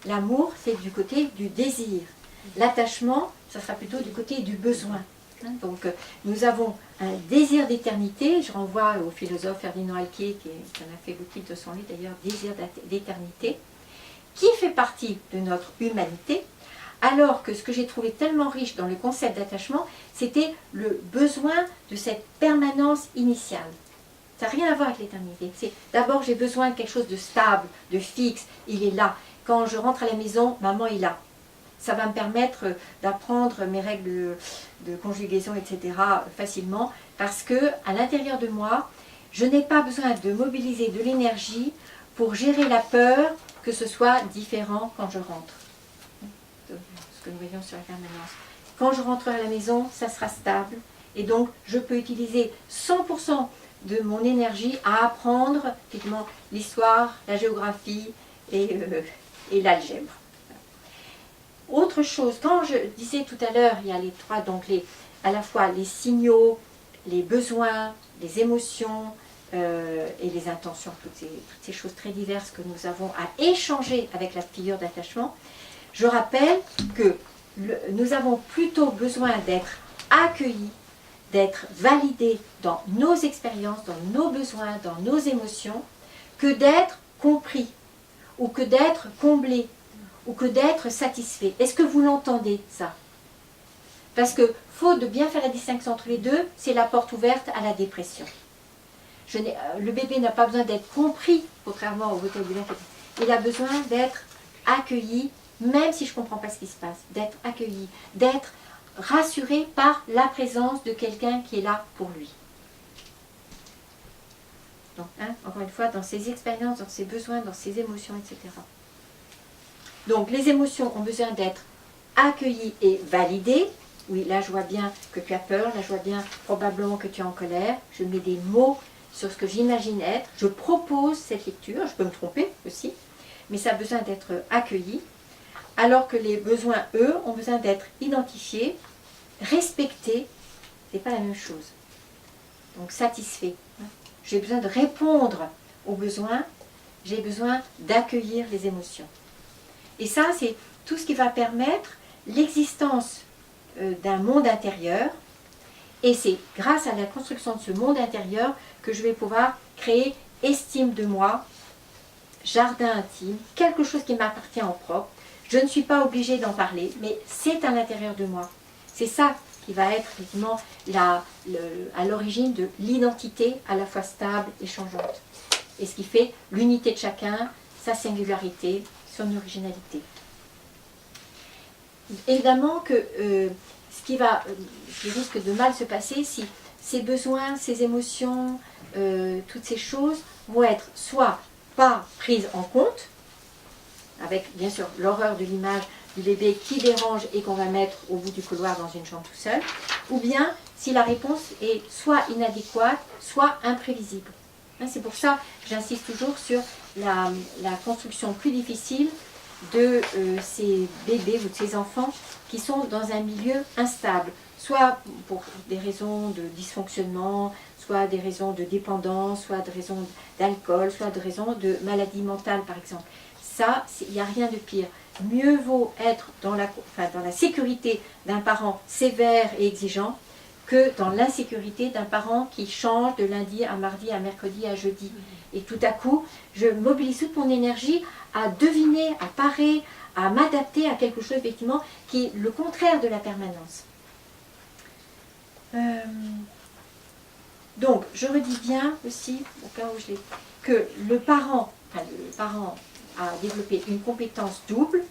l'amour, c'est du côté du désir. L'attachement, ça sera plutôt du côté du besoin. Donc, nous avons un désir d'éternité. Je renvoie au philosophe Ferdinand Alquier, qui en a fait le titre de son livre d'ailleurs, Désir d'éternité, qui fait partie de notre humanité, alors que ce que j'ai trouvé tellement riche dans le concept d'attachement, c'était le besoin de cette permanence initiale. Ça n'a rien à voir avec l'éternité. C'est d'abord, j'ai besoin de quelque chose de stable, de fixe, il est là. Quand je rentre à la maison, maman est là. Ça va me permettre d'apprendre mes règles de conjugaison, etc. facilement, parce que à l'intérieur de moi, je n'ai pas besoin de mobiliser de l'énergie pour gérer la peur que ce soit différent quand je rentre. Ce que nous voyons sur la permanence. Quand je rentre à la maison, ça sera stable, et donc je peux utiliser 100% de mon énergie à apprendre effectivement l'histoire, la géographie et l'algèbre. Autre chose, quand je disais tout à l'heure, il y a les trois, donc à la fois les signaux, les besoins, les émotions et les intentions, toutes ces choses très diverses que nous avons à échanger avec la figure d'attachement, je rappelle que nous avons plutôt besoin d'être accueillis, d'être validés dans nos expériences, dans nos besoins, dans nos émotions, que d'être compris, ou que d'être comblés, ou que d'être satisfait. Est-ce que vous l'entendez, ça? Parce que, faute de bien faire la distinction entre les deux, c'est la porte ouverte à la dépression. Le bébé n'a pas besoin d'être compris, contrairement au vocabulaire. Il a besoin d'être accueilli, même si je ne comprends pas ce qui se passe, d'être accueilli, d'être rassuré par la présence de quelqu'un qui est là pour lui. Donc, encore une fois, dans ses expériences, dans ses besoins, dans ses émotions, etc. Donc, les émotions ont besoin d'être accueillies et validées. Oui, là, je vois bien que tu as peur, là, je vois bien probablement que tu es en colère. Je mets des mots sur ce que j'imagine être. Je propose cette lecture, je peux me tromper aussi, mais ça a besoin d'être accueilli. Alors que les besoins, eux, ont besoin d'être identifiés, respectés. Ce n'est pas la même chose. Donc, satisfait. J'ai besoin de répondre aux besoins, j'ai besoin d'accueillir les émotions. Et ça, c'est tout ce qui va permettre l'existence d'un monde intérieur Et c'est grâce à la construction de ce monde intérieur que je vais pouvoir créer estime de moi, jardin intime, quelque chose qui m'appartient en propre. Je ne suis pas obligée d'en parler, mais c'est à l'intérieur de moi. C'est ça qui va être effectivement à l'origine de l'identité à la fois stable et changeante. Et ce qui fait l'unité de chacun, sa singularité, son originalité. Évidemment que qui risque de mal se passer si ces besoins, ces émotions, toutes ces choses vont être soit pas prises en compte, avec bien sûr l'horreur de l'image du bébé qui dérange et qu'on va mettre au bout du couloir dans une chambre tout seul, ou bien si la réponse est soit inadéquate, soit imprévisible. C'est pour ça que j'insiste toujours sur la construction plus difficile de ces bébés ou de ces enfants qui sont dans un milieu instable, soit pour des raisons de dysfonctionnement, soit des raisons de dépendance, soit des raisons d'alcool, soit des raisons de maladie mentale par exemple. Ça, il n'y a rien de pire. Mieux vaut être dans la sécurité d'un parent sévère et exigeant que dans l'insécurité d'un parent qui change de lundi à mardi, à mercredi, à jeudi. Et tout à coup, je mobilise toute mon énergie à deviner, à parer, à m'adapter à quelque chose effectivement qui est le contraire de la permanence. Donc, je redis bien aussi, au cas où je l'ai, que le parent a développé une compétence double,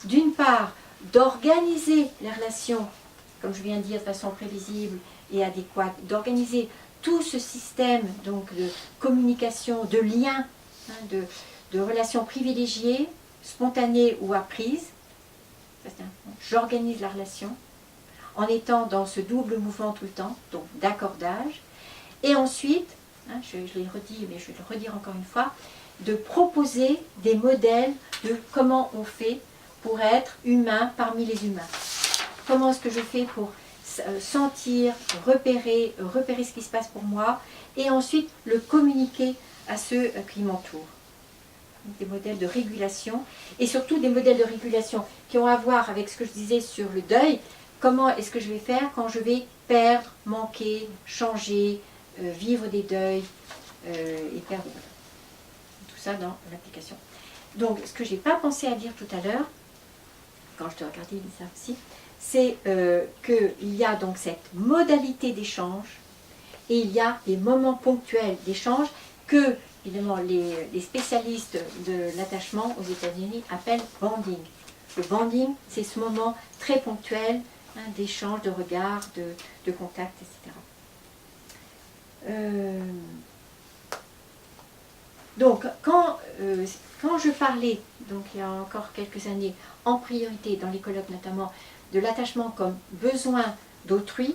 d'une part, d'organiser les relations, comme je viens de dire, de façon prévisible et adéquate, d'organiser tout ce système donc, de communication, de liens, de relations privilégiées, spontanées ou apprises. J'organise la relation en étant dans ce double mouvement tout le temps, donc d'accordage. Et ensuite, je l'ai redit, mais je vais le redire encore une fois, de proposer des modèles de comment on fait pour être humain parmi les humains. Comment est-ce que je fais pour sentir, repérer ce qui se passe pour moi, et ensuite le communiquer à ceux qui m'entourent. Des modèles de régulation, et surtout des modèles de régulation qui ont à voir avec ce que je disais sur le deuil. Comment est-ce que je vais faire quand je vais perdre, manquer, changer, vivre des deuils et perdre. Tout ça dans l'application. Donc, ce que je n'ai pas pensé à dire tout à l'heure, quand je te regardais ça aussi, c'est qu'il y a donc cette modalité d'échange et il y a des moments ponctuels d'échange que, évidemment, les spécialistes de l'attachement aux États-Unis appellent banding. Le banding, c'est ce moment très ponctuel d'échange, de regard, de contact, etc. Donc, quand je parlais, donc il y a encore quelques années, en priorité dans les colloques notamment, de l'attachement comme besoin d'autrui,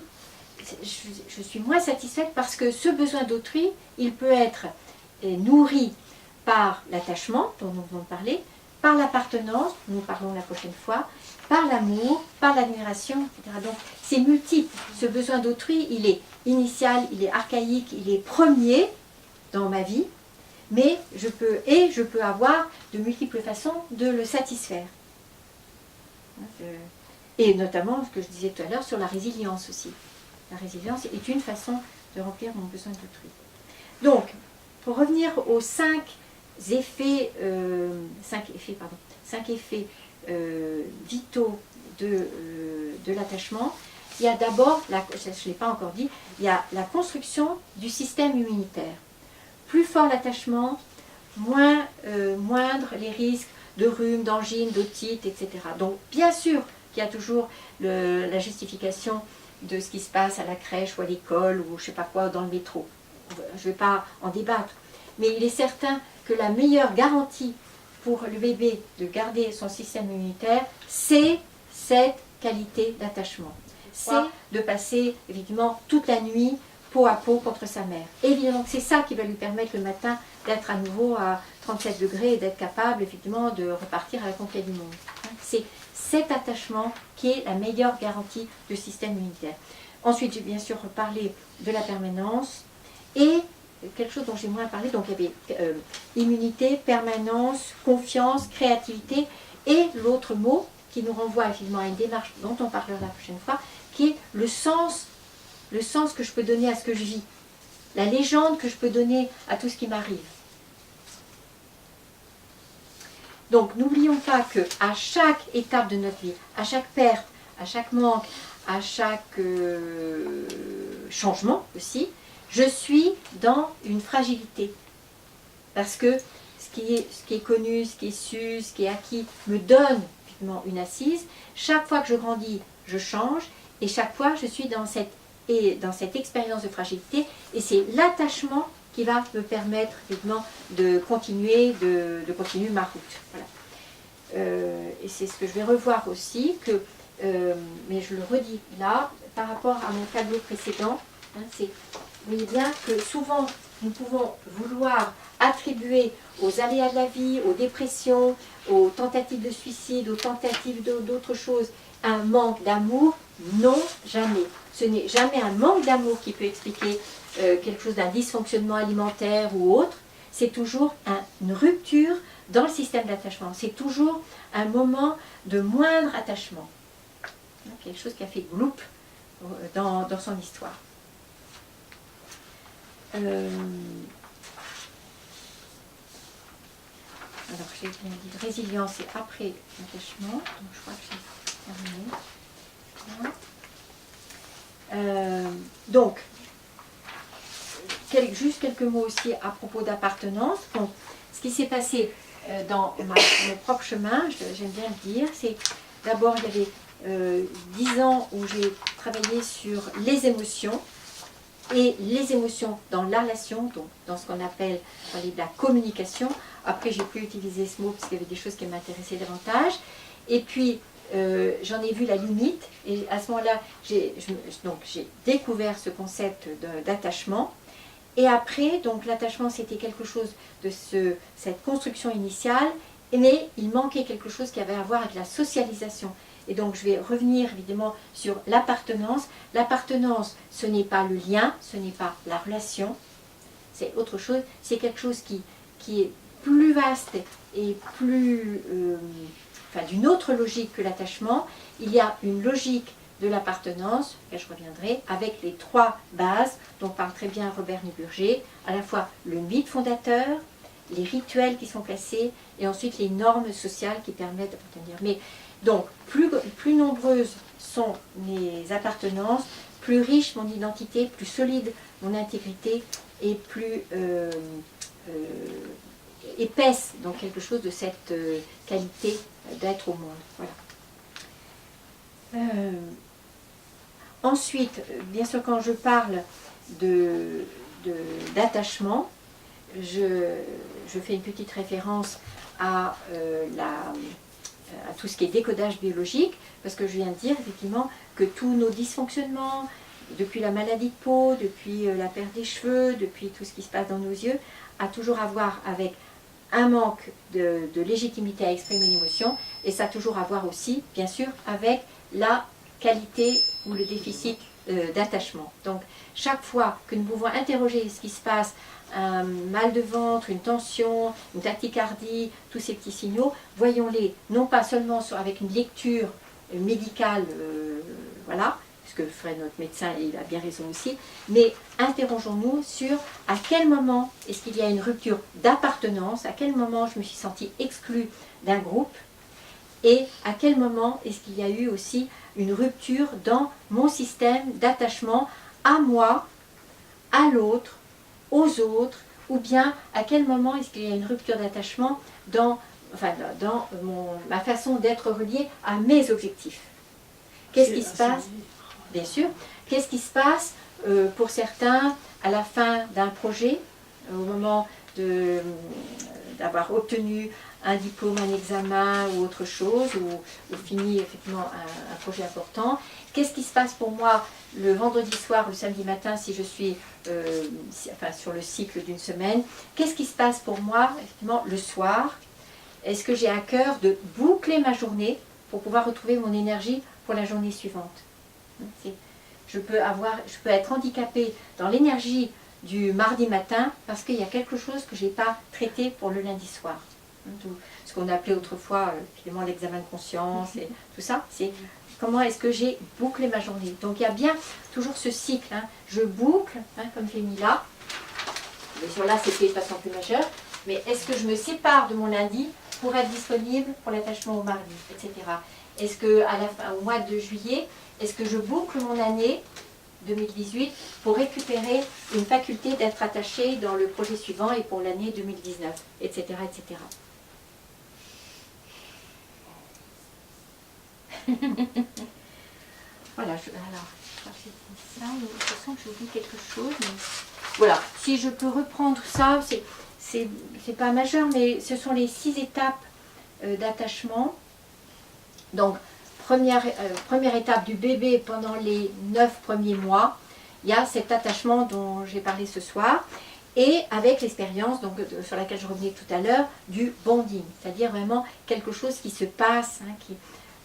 je suis moins satisfaite parce que ce besoin d'autrui, il peut être nourri par l'attachement, dont nous venons de parler, par l'appartenance, nous parlons la prochaine fois, par l'amour, par l'admiration, etc. Donc c'est multiple. Ce besoin d'autrui, il est initial, il est archaïque, il est premier dans ma vie, mais je peux avoir de multiples façons de le satisfaire. Et notamment, ce que je disais tout à l'heure, sur la résilience aussi. La résilience est une façon de remplir mon besoin d'autrui. Donc, pour revenir aux 5 effets vitaux de l'attachement, il y a d'abord, je ne l'ai pas encore dit, il y a la construction du système immunitaire. Plus fort l'attachement, moindre les risques de rhume, d'angine, d'otite, etc. Donc, bien sûr qu'il y a toujours la justification de ce qui se passe à la crèche ou à l'école ou je ne sais pas quoi, dans le métro. Je ne vais pas en débattre. Mais il est certain que la meilleure garantie pour le bébé de garder son système immunitaire, c'est cette qualité d'attachement. C'est de passer, évidemment, toute la nuit peau à peau contre sa mère. Évidemment, c'est ça qui va lui permettre le matin d'être à nouveau à 37 degrés et d'être capable, effectivement, de repartir à la conquête du monde. C'est cet attachement qui est la meilleure garantie du système immunitaire. Ensuite, j'ai bien sûr parlé de la permanence et quelque chose dont j'ai moins parlé, donc il y avait immunité, permanence, confiance, créativité et l'autre mot qui nous renvoie effectivement à une démarche dont on parlera la prochaine fois, qui est le sens le sens que je peux donner à ce que je vis, la légende que je peux donner à tout ce qui m'arrive. Donc n'oublions pas qu'à chaque étape de notre vie, à chaque perte, à chaque manque, à chaque changement aussi, je suis dans une fragilité. Parce que ce qui est connu, ce qui est su, ce qui est acquis me donne finalement une assise. Chaque fois que je grandis, je change et chaque fois je suis dans cette expérience de fragilité et c'est l'attachement qui va me permettre finalement de continuer ma route. Voilà. Et c'est ce que je vais revoir aussi, mais je le redis là, par rapport à mon tableau précédent, hein, vous voyez bien que souvent nous pouvons vouloir attribuer aux aléas de la vie, aux dépressions, aux tentatives de suicide, aux tentatives d'autres choses, un manque d'amour. Non, jamais. Ce n'est jamais un manque d'amour qui peut expliquer quelque chose d'un dysfonctionnement alimentaire ou autre. C'est toujours une rupture dans le système d'attachement. C'est toujours un moment de moindre attachement. Quelque chose qui a fait gloup dans son histoire. Alors, j'ai bien dit résilience et après l'attachement. Donc, je crois que j'ai terminé. Donc, juste quelques mots aussi à propos d'appartenance. Bon, ce qui s'est passé dans mon propre chemin, j'aime bien le dire, c'est d'abord il y avait 10 ans où j'ai travaillé sur les émotions, et les émotions dans la relation, donc dans ce qu'on appelle la communication. Après, j'ai pu utiliser ce mot parce qu'il y avait des choses qui m'intéressaient davantage. Et puis, j'en ai vu la limite. Et à ce moment-là, j'ai découvert ce concept d'attachement. Et après, donc l'attachement, c'était quelque chose de cette construction initiale. Mais il manquait quelque chose qui avait à voir avec la socialisation. Et donc je vais revenir évidemment sur l'appartenance. L'appartenance, ce n'est pas le lien, ce n'est pas la relation, c'est autre chose. C'est quelque chose qui est plus vaste et plus, d'une autre logique que l'attachement. Il y a une logique de l'appartenance, et je reviendrai, avec les 3 bases dont parle très bien Robert Newburger, à la fois le mythe fondateur, les rituels qui sont placés, et ensuite les normes sociales qui permettent d'appartenir. Mais donc, plus nombreuses sont mes appartenances, plus riche mon identité, plus solide mon intégrité et plus épaisse dans quelque chose de cette qualité d'être au monde. Voilà. Ensuite, bien sûr, quand je parle d'attachement, je fais une petite référence à tout ce qui est décodage biologique, parce que je viens de dire effectivement que tous nos dysfonctionnements, depuis la maladie de peau, depuis la perte des cheveux, depuis tout ce qui se passe dans nos yeux, a toujours à voir avec un manque de légitimité à exprimer une émotion, et ça a toujours à voir aussi, bien sûr, avec la qualité ou le déficit d'attachement. Donc, chaque fois que nous pouvons interroger ce qui se passe, un mal de ventre, une tension, une tachycardie, tous ces petits signaux, voyons-les non pas seulement avec une lecture médicale, voilà, ce que ferait notre médecin et il a bien raison aussi, mais interrogeons-nous sur à quel moment est-ce qu'il y a une rupture d'appartenance, à quel moment je me suis sentie exclue d'un groupe, et à quel moment est-ce qu'il y a eu aussi une rupture dans mon système d'attachement à moi, à l'autre, aux autres, ou bien à quel moment est-ce qu'il y a une rupture d'attachement dans ma façon d'être reliée à mes objectifs. Qu'est-ce qui se passe? Bien sûr. Qu'est-ce qui se passe pour certains à la fin d'un projet, au moment d'avoir obtenu un diplôme, un examen ou autre chose, ou fini effectivement un projet important. Qu'est-ce qui se passe pour moi le vendredi soir, le samedi matin, si je suis sur le cycle d'une semaine? Qu'est-ce qui se passe pour moi effectivement le soir? Est-ce que j'ai à cœur de boucler ma journée pour pouvoir retrouver mon énergie pour la journée suivante? Je peux être handicapée dans l'énergie du mardi matin parce qu'il y a quelque chose que je n'ai pas traité pour le lundi soir. Ce qu'on appelait autrefois finalement l'examen de conscience et tout ça, c'est comment est-ce que j'ai bouclé ma journée. Donc il y a bien toujours ce cycle, hein. Je boucle, hein, comme j'ai mis là, bien sûr là c'était de façon plus majeure, mais est-ce que je me sépare de mon lundi pour être disponible pour l'attachement au mardi, etc. Est-ce que au mois de juillet, est-ce que je boucle mon année 2018 pour récupérer une faculté d'être attaché dans le projet suivant et pour l'année 2019, etc., etc. Voilà, alors, j'ai dit ça, mais je sens que j'oublie quelque chose. Mais... Voilà, si je peux reprendre ça, c'est pas majeur, mais ce sont les 6 étapes d'attachement. Donc, première étape du bébé pendant les 9 premiers mois, il y a cet attachement dont j'ai parlé ce soir, et avec l'expérience sur laquelle je revenais tout à l'heure, du bonding, c'est-à-dire vraiment quelque chose qui se passe, hein,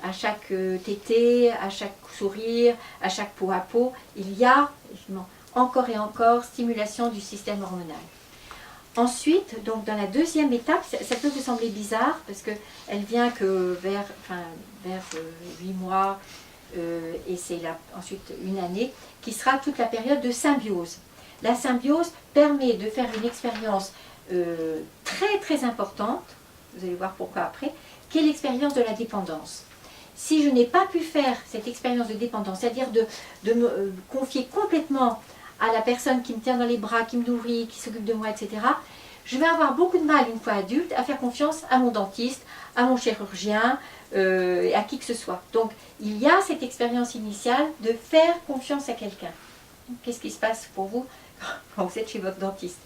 à chaque tété, à chaque sourire, à chaque peau à peau, il y a encore et encore stimulation du système hormonal. Ensuite, donc dans la deuxième étape, ça peut vous sembler bizarre parce qu'elle vient que vers 8 mois et c'est ensuite une année qui sera toute la période de symbiose. La symbiose permet de faire une expérience très très importante, vous allez voir pourquoi après, qui est l'expérience de la dépendance. Si je n'ai pas pu faire cette expérience de dépendance, c'est-à-dire de me confier complètement à la personne qui me tient dans les bras, qui me nourrit, qui s'occupe de moi, etc., je vais avoir beaucoup de mal, une fois adulte, à faire confiance à mon dentiste, à mon chirurgien, à qui que ce soit. Donc, il y a cette expérience initiale de faire confiance à quelqu'un. Qu'est-ce qui se passe pour vous quand vous êtes chez votre dentiste?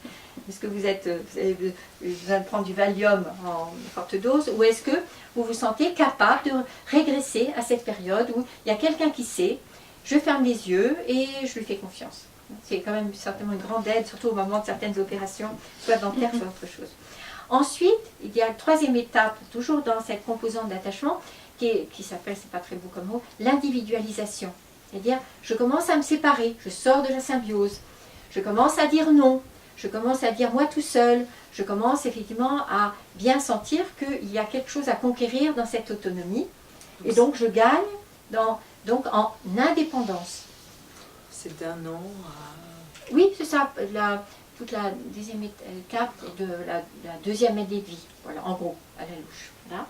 Est-ce que vous avez besoin de prendre du Valium en forte dose, ou est-ce que vous vous sentez capable de régresser à cette période où il y a quelqu'un qui sait, je ferme les yeux et je lui fais confiance? C'est quand même certainement une grande aide, surtout au moment de certaines opérations, soit dentaires, soit autre chose. Ensuite, il y a la troisième étape, toujours dans cette composante d'attachement, qui s'appelle, c'est pas très beau comme mot, l'individualisation. C'est-à-dire, je commence à me séparer, je sors de la symbiose, je commence à dire non, je commence à dire moi tout seul, je commence effectivement à bien sentir qu'il y a quelque chose à conquérir dans cette autonomie, et donc je gagne donc en indépendance. C'est d'un an à... Oui, c'est ça, toute la deuxième étape de la deuxième année de vie, voilà, en gros, à la louche. Voilà.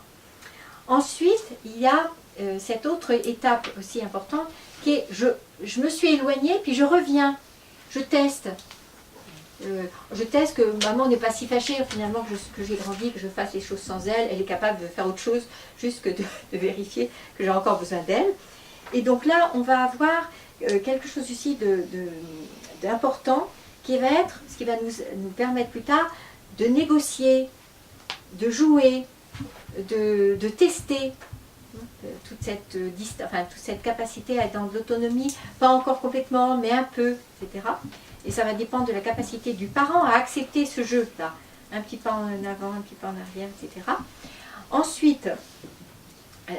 Ensuite, il y a cette autre étape aussi importante, qui est, je me suis éloignée, puis je reviens, je teste. Je teste que maman n'est pas si fâchée finalement que j'ai grandi, que je fasse les choses sans elle, elle est capable de faire autre chose, juste que de vérifier que j'ai encore besoin d'elle. Et donc là, on va avoir quelque chose ici d'important qui va être, ce qui va nous permettre plus tard de négocier, de jouer, de tester toute cette capacité à être dans l'autonomie, pas encore complètement, mais un peu, etc. Et ça va dépendre de la capacité du parent à accepter ce jeu-là, un petit pas en avant, un petit pas en arrière, etc. Ensuite,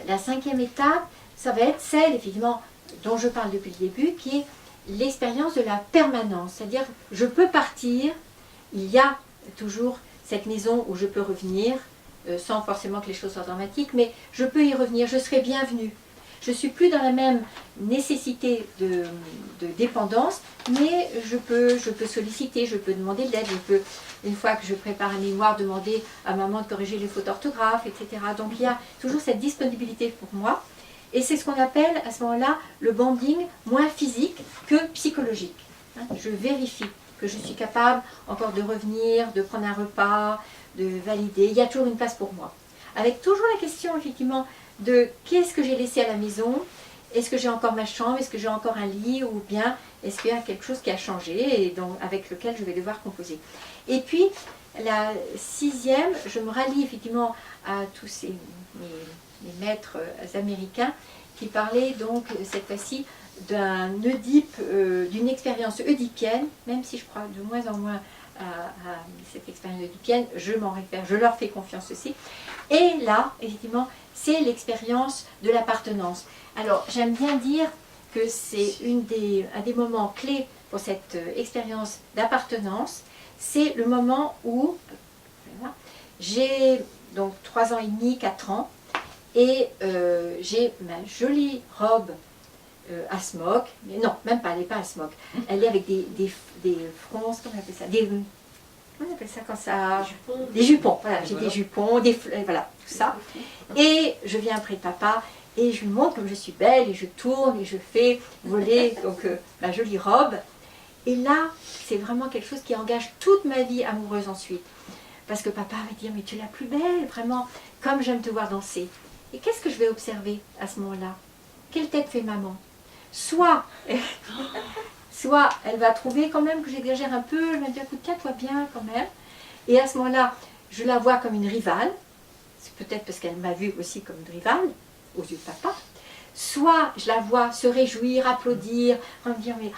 la cinquième étape, ça va être celle, effectivement, dont je parle depuis le début, qui est l'expérience de la permanence. C'est-à-dire, je peux partir, il y a toujours cette maison où je peux revenir, sans forcément que les choses soient dramatiques, mais je peux y revenir, je serai bienvenue. Je ne suis plus dans la même nécessité de dépendance, mais je peux solliciter, je peux demander de l'aide, je peux, une fois que je prépare un mémoire, demander à maman de corriger les fautes d'orthographe, etc. Donc il y a toujours cette disponibilité pour moi. Et c'est ce qu'on appelle à ce moment-là le bonding moins physique que psychologique. Je vérifie que je suis capable encore de revenir, de prendre un repas, de valider. Il y a toujours une place pour moi. Avec toujours la question, effectivement, de qu'est-ce que j'ai laissé à la maison, est-ce que j'ai encore ma chambre, est-ce que j'ai encore un lit, ou bien est-ce qu'il y a quelque chose qui a changé et avec lequel je vais devoir composer. Et puis, la sixième, je me rallie effectivement à tous mes maîtres américains qui parlaient donc cette fois-ci d'un Oedipe, d'une expérience oedipienne, même si je crois de moins en moins à cette expérience oedipienne, je m'en réfère, je leur fais confiance aussi. Et là, effectivement, c'est l'expérience de l'appartenance. Alors, j'aime bien dire que c'est un des moments clés pour cette expérience d'appartenance. C'est le moment où j'ai donc 3 ans et demi, 4 ans, Et j'ai ma jolie robe à smock, mais non, même pas, elle n'est pas à smock. Elle est avec des fronces, comment on appelle ça, comment on appelle ça quand ça... Des jupons, voilà, j'ai des jupons, voilà, tout ça. Et je viens près de papa, et je lui montre comme je suis belle, et je tourne, et je fais voler donc, ma jolie robe. Et là, c'est vraiment quelque chose qui engage toute ma vie amoureuse ensuite. Parce que papa va dire, mais tu es la plus belle, vraiment, comme j'aime te voir danser. Et qu'est-ce que je vais observer à ce moment-là? Quelle tête fait maman? Soit elle va trouver quand même que j'exagère un peu, elle va dire, écoute, tiens-toi bien quand même. Et à ce moment-là, je la vois comme une rivale. C'est peut-être parce qu'elle m'a vue aussi comme une rivale, aux yeux de papa. Soit je la vois se réjouir, applaudir, me dire, mais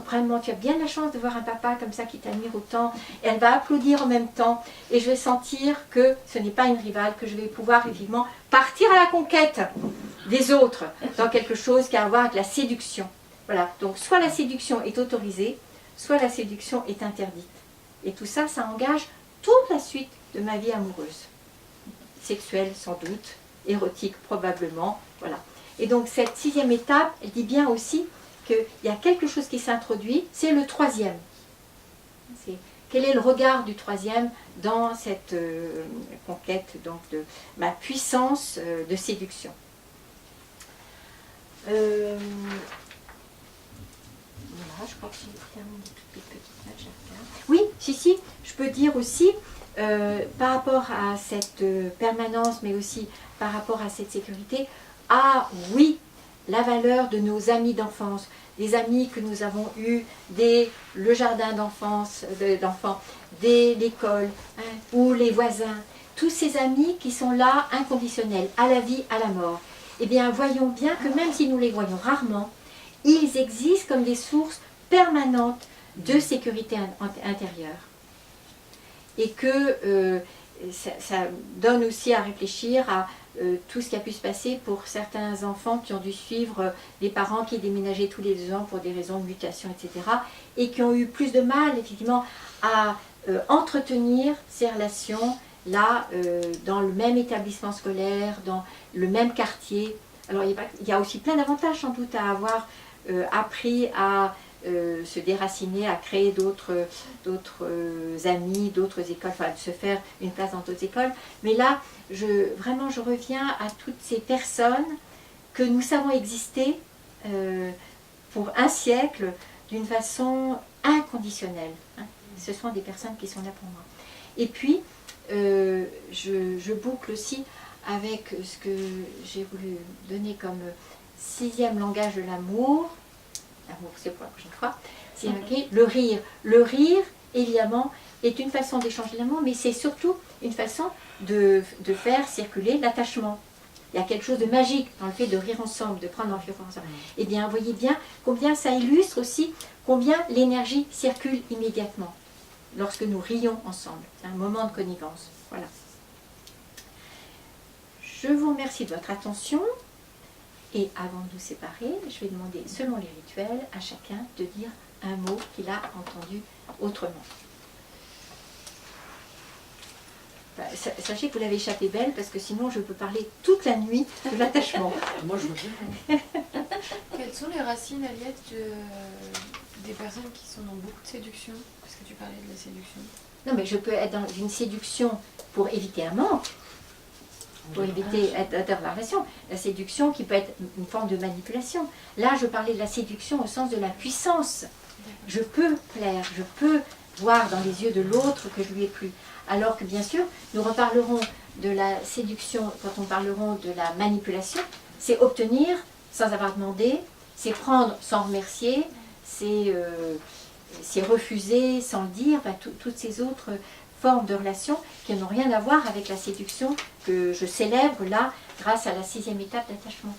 vraiment, tu as bien la chance de voir un papa comme ça qui t'admire autant. Et elle va applaudir en même temps. Et je vais sentir que ce n'est pas une rivale, que je vais pouvoir effectivement partir à la conquête des autres dans quelque chose qui a à voir avec la séduction. Voilà, donc soit la séduction est autorisée, soit la séduction est interdite. Et tout ça, ça engage toute la suite de ma vie amoureuse. Sexuelle sans doute, érotique probablement, voilà. Et donc cette 6e étape, elle dit bien aussi qu'il y a quelque chose qui s'introduit, c'est le 3e. Quel est le regard du 3e dans cette conquête donc, de ma puissance de séduction? Voilà, je crois que j'ai terminé toutes les petites notes. Oui, si, je peux dire aussi, par rapport à cette permanence, mais aussi par rapport à cette sécurité, oui, la valeur de nos amis d'enfance, des amis que nous avons eus dès le jardin d'enfants, dès l'école, ou les voisins, tous ces amis qui sont là, inconditionnels, à la vie, à la mort. Eh bien, voyons bien que même si nous les voyons rarement, ils existent comme des sources permanentes de sécurité intérieure. Et que ça donne aussi à réfléchir à tout ce qui a pu se passer pour certains enfants qui ont dû suivre des parents qui déménageaient tous les 2 ans pour des raisons de mutation, etc. Et qui ont eu plus de mal, effectivement, à entretenir ces relations là, dans le même établissement scolaire, dans le même quartier. Alors il y a aussi plein d'avantages sans doute à avoir appris à se déraciner, à créer d'autres amis, d'autres écoles, enfin de se faire une place dans d'autres écoles. Mais là, vraiment je reviens à toutes ces personnes que nous savons exister pour un siècle d'une façon inconditionnelle. Ce sont des personnes qui sont là pour moi. Et puis, je boucle aussi avec ce que j'ai voulu donner comme 6e langage de l'amour. L'amour, c'est pour la prochaine fois. C'est le rire. Le rire, évidemment, est une façon d'échanger l'amour, mais c'est surtout une façon de faire circuler l'attachement. Il y a quelque chose de magique dans le fait de rire ensemble, de prendre l'enfant ensemble. Eh bien, voyez bien combien ça illustre aussi combien l'énergie circule immédiatement lorsque nous rions ensemble. C'est un moment de connivence. Voilà. Je vous remercie de votre attention. Et avant de nous séparer, je vais demander, selon les rituels, à chacun de dire un mot qu'il a entendu autrement. Sachez que vous l'avez échappé belle, parce que sinon je peux parler toute la nuit de l'attachement. Moi je veux bien. Quelles sont les racines, Aliette, des personnes qui sont dans beaucoup de séduction? Parce que tu parlais de la séduction. Non, mais je peux être dans une séduction pour éviter un manque. Pour éviter la relation. La séduction qui peut être une forme de manipulation. Là, je parlais de la séduction au sens de la puissance. Je peux plaire, je peux voir dans les yeux de l'autre que je lui ai plu. Alors que bien sûr, nous reparlerons de la séduction quand on parlerons de la manipulation. C'est obtenir sans avoir demandé, c'est prendre sans remercier, c'est refuser sans le dire, enfin, toutes ces autres formes de relations qui n'ont rien à voir avec la séduction que je célèbre là grâce à la 6e étape d'attachement.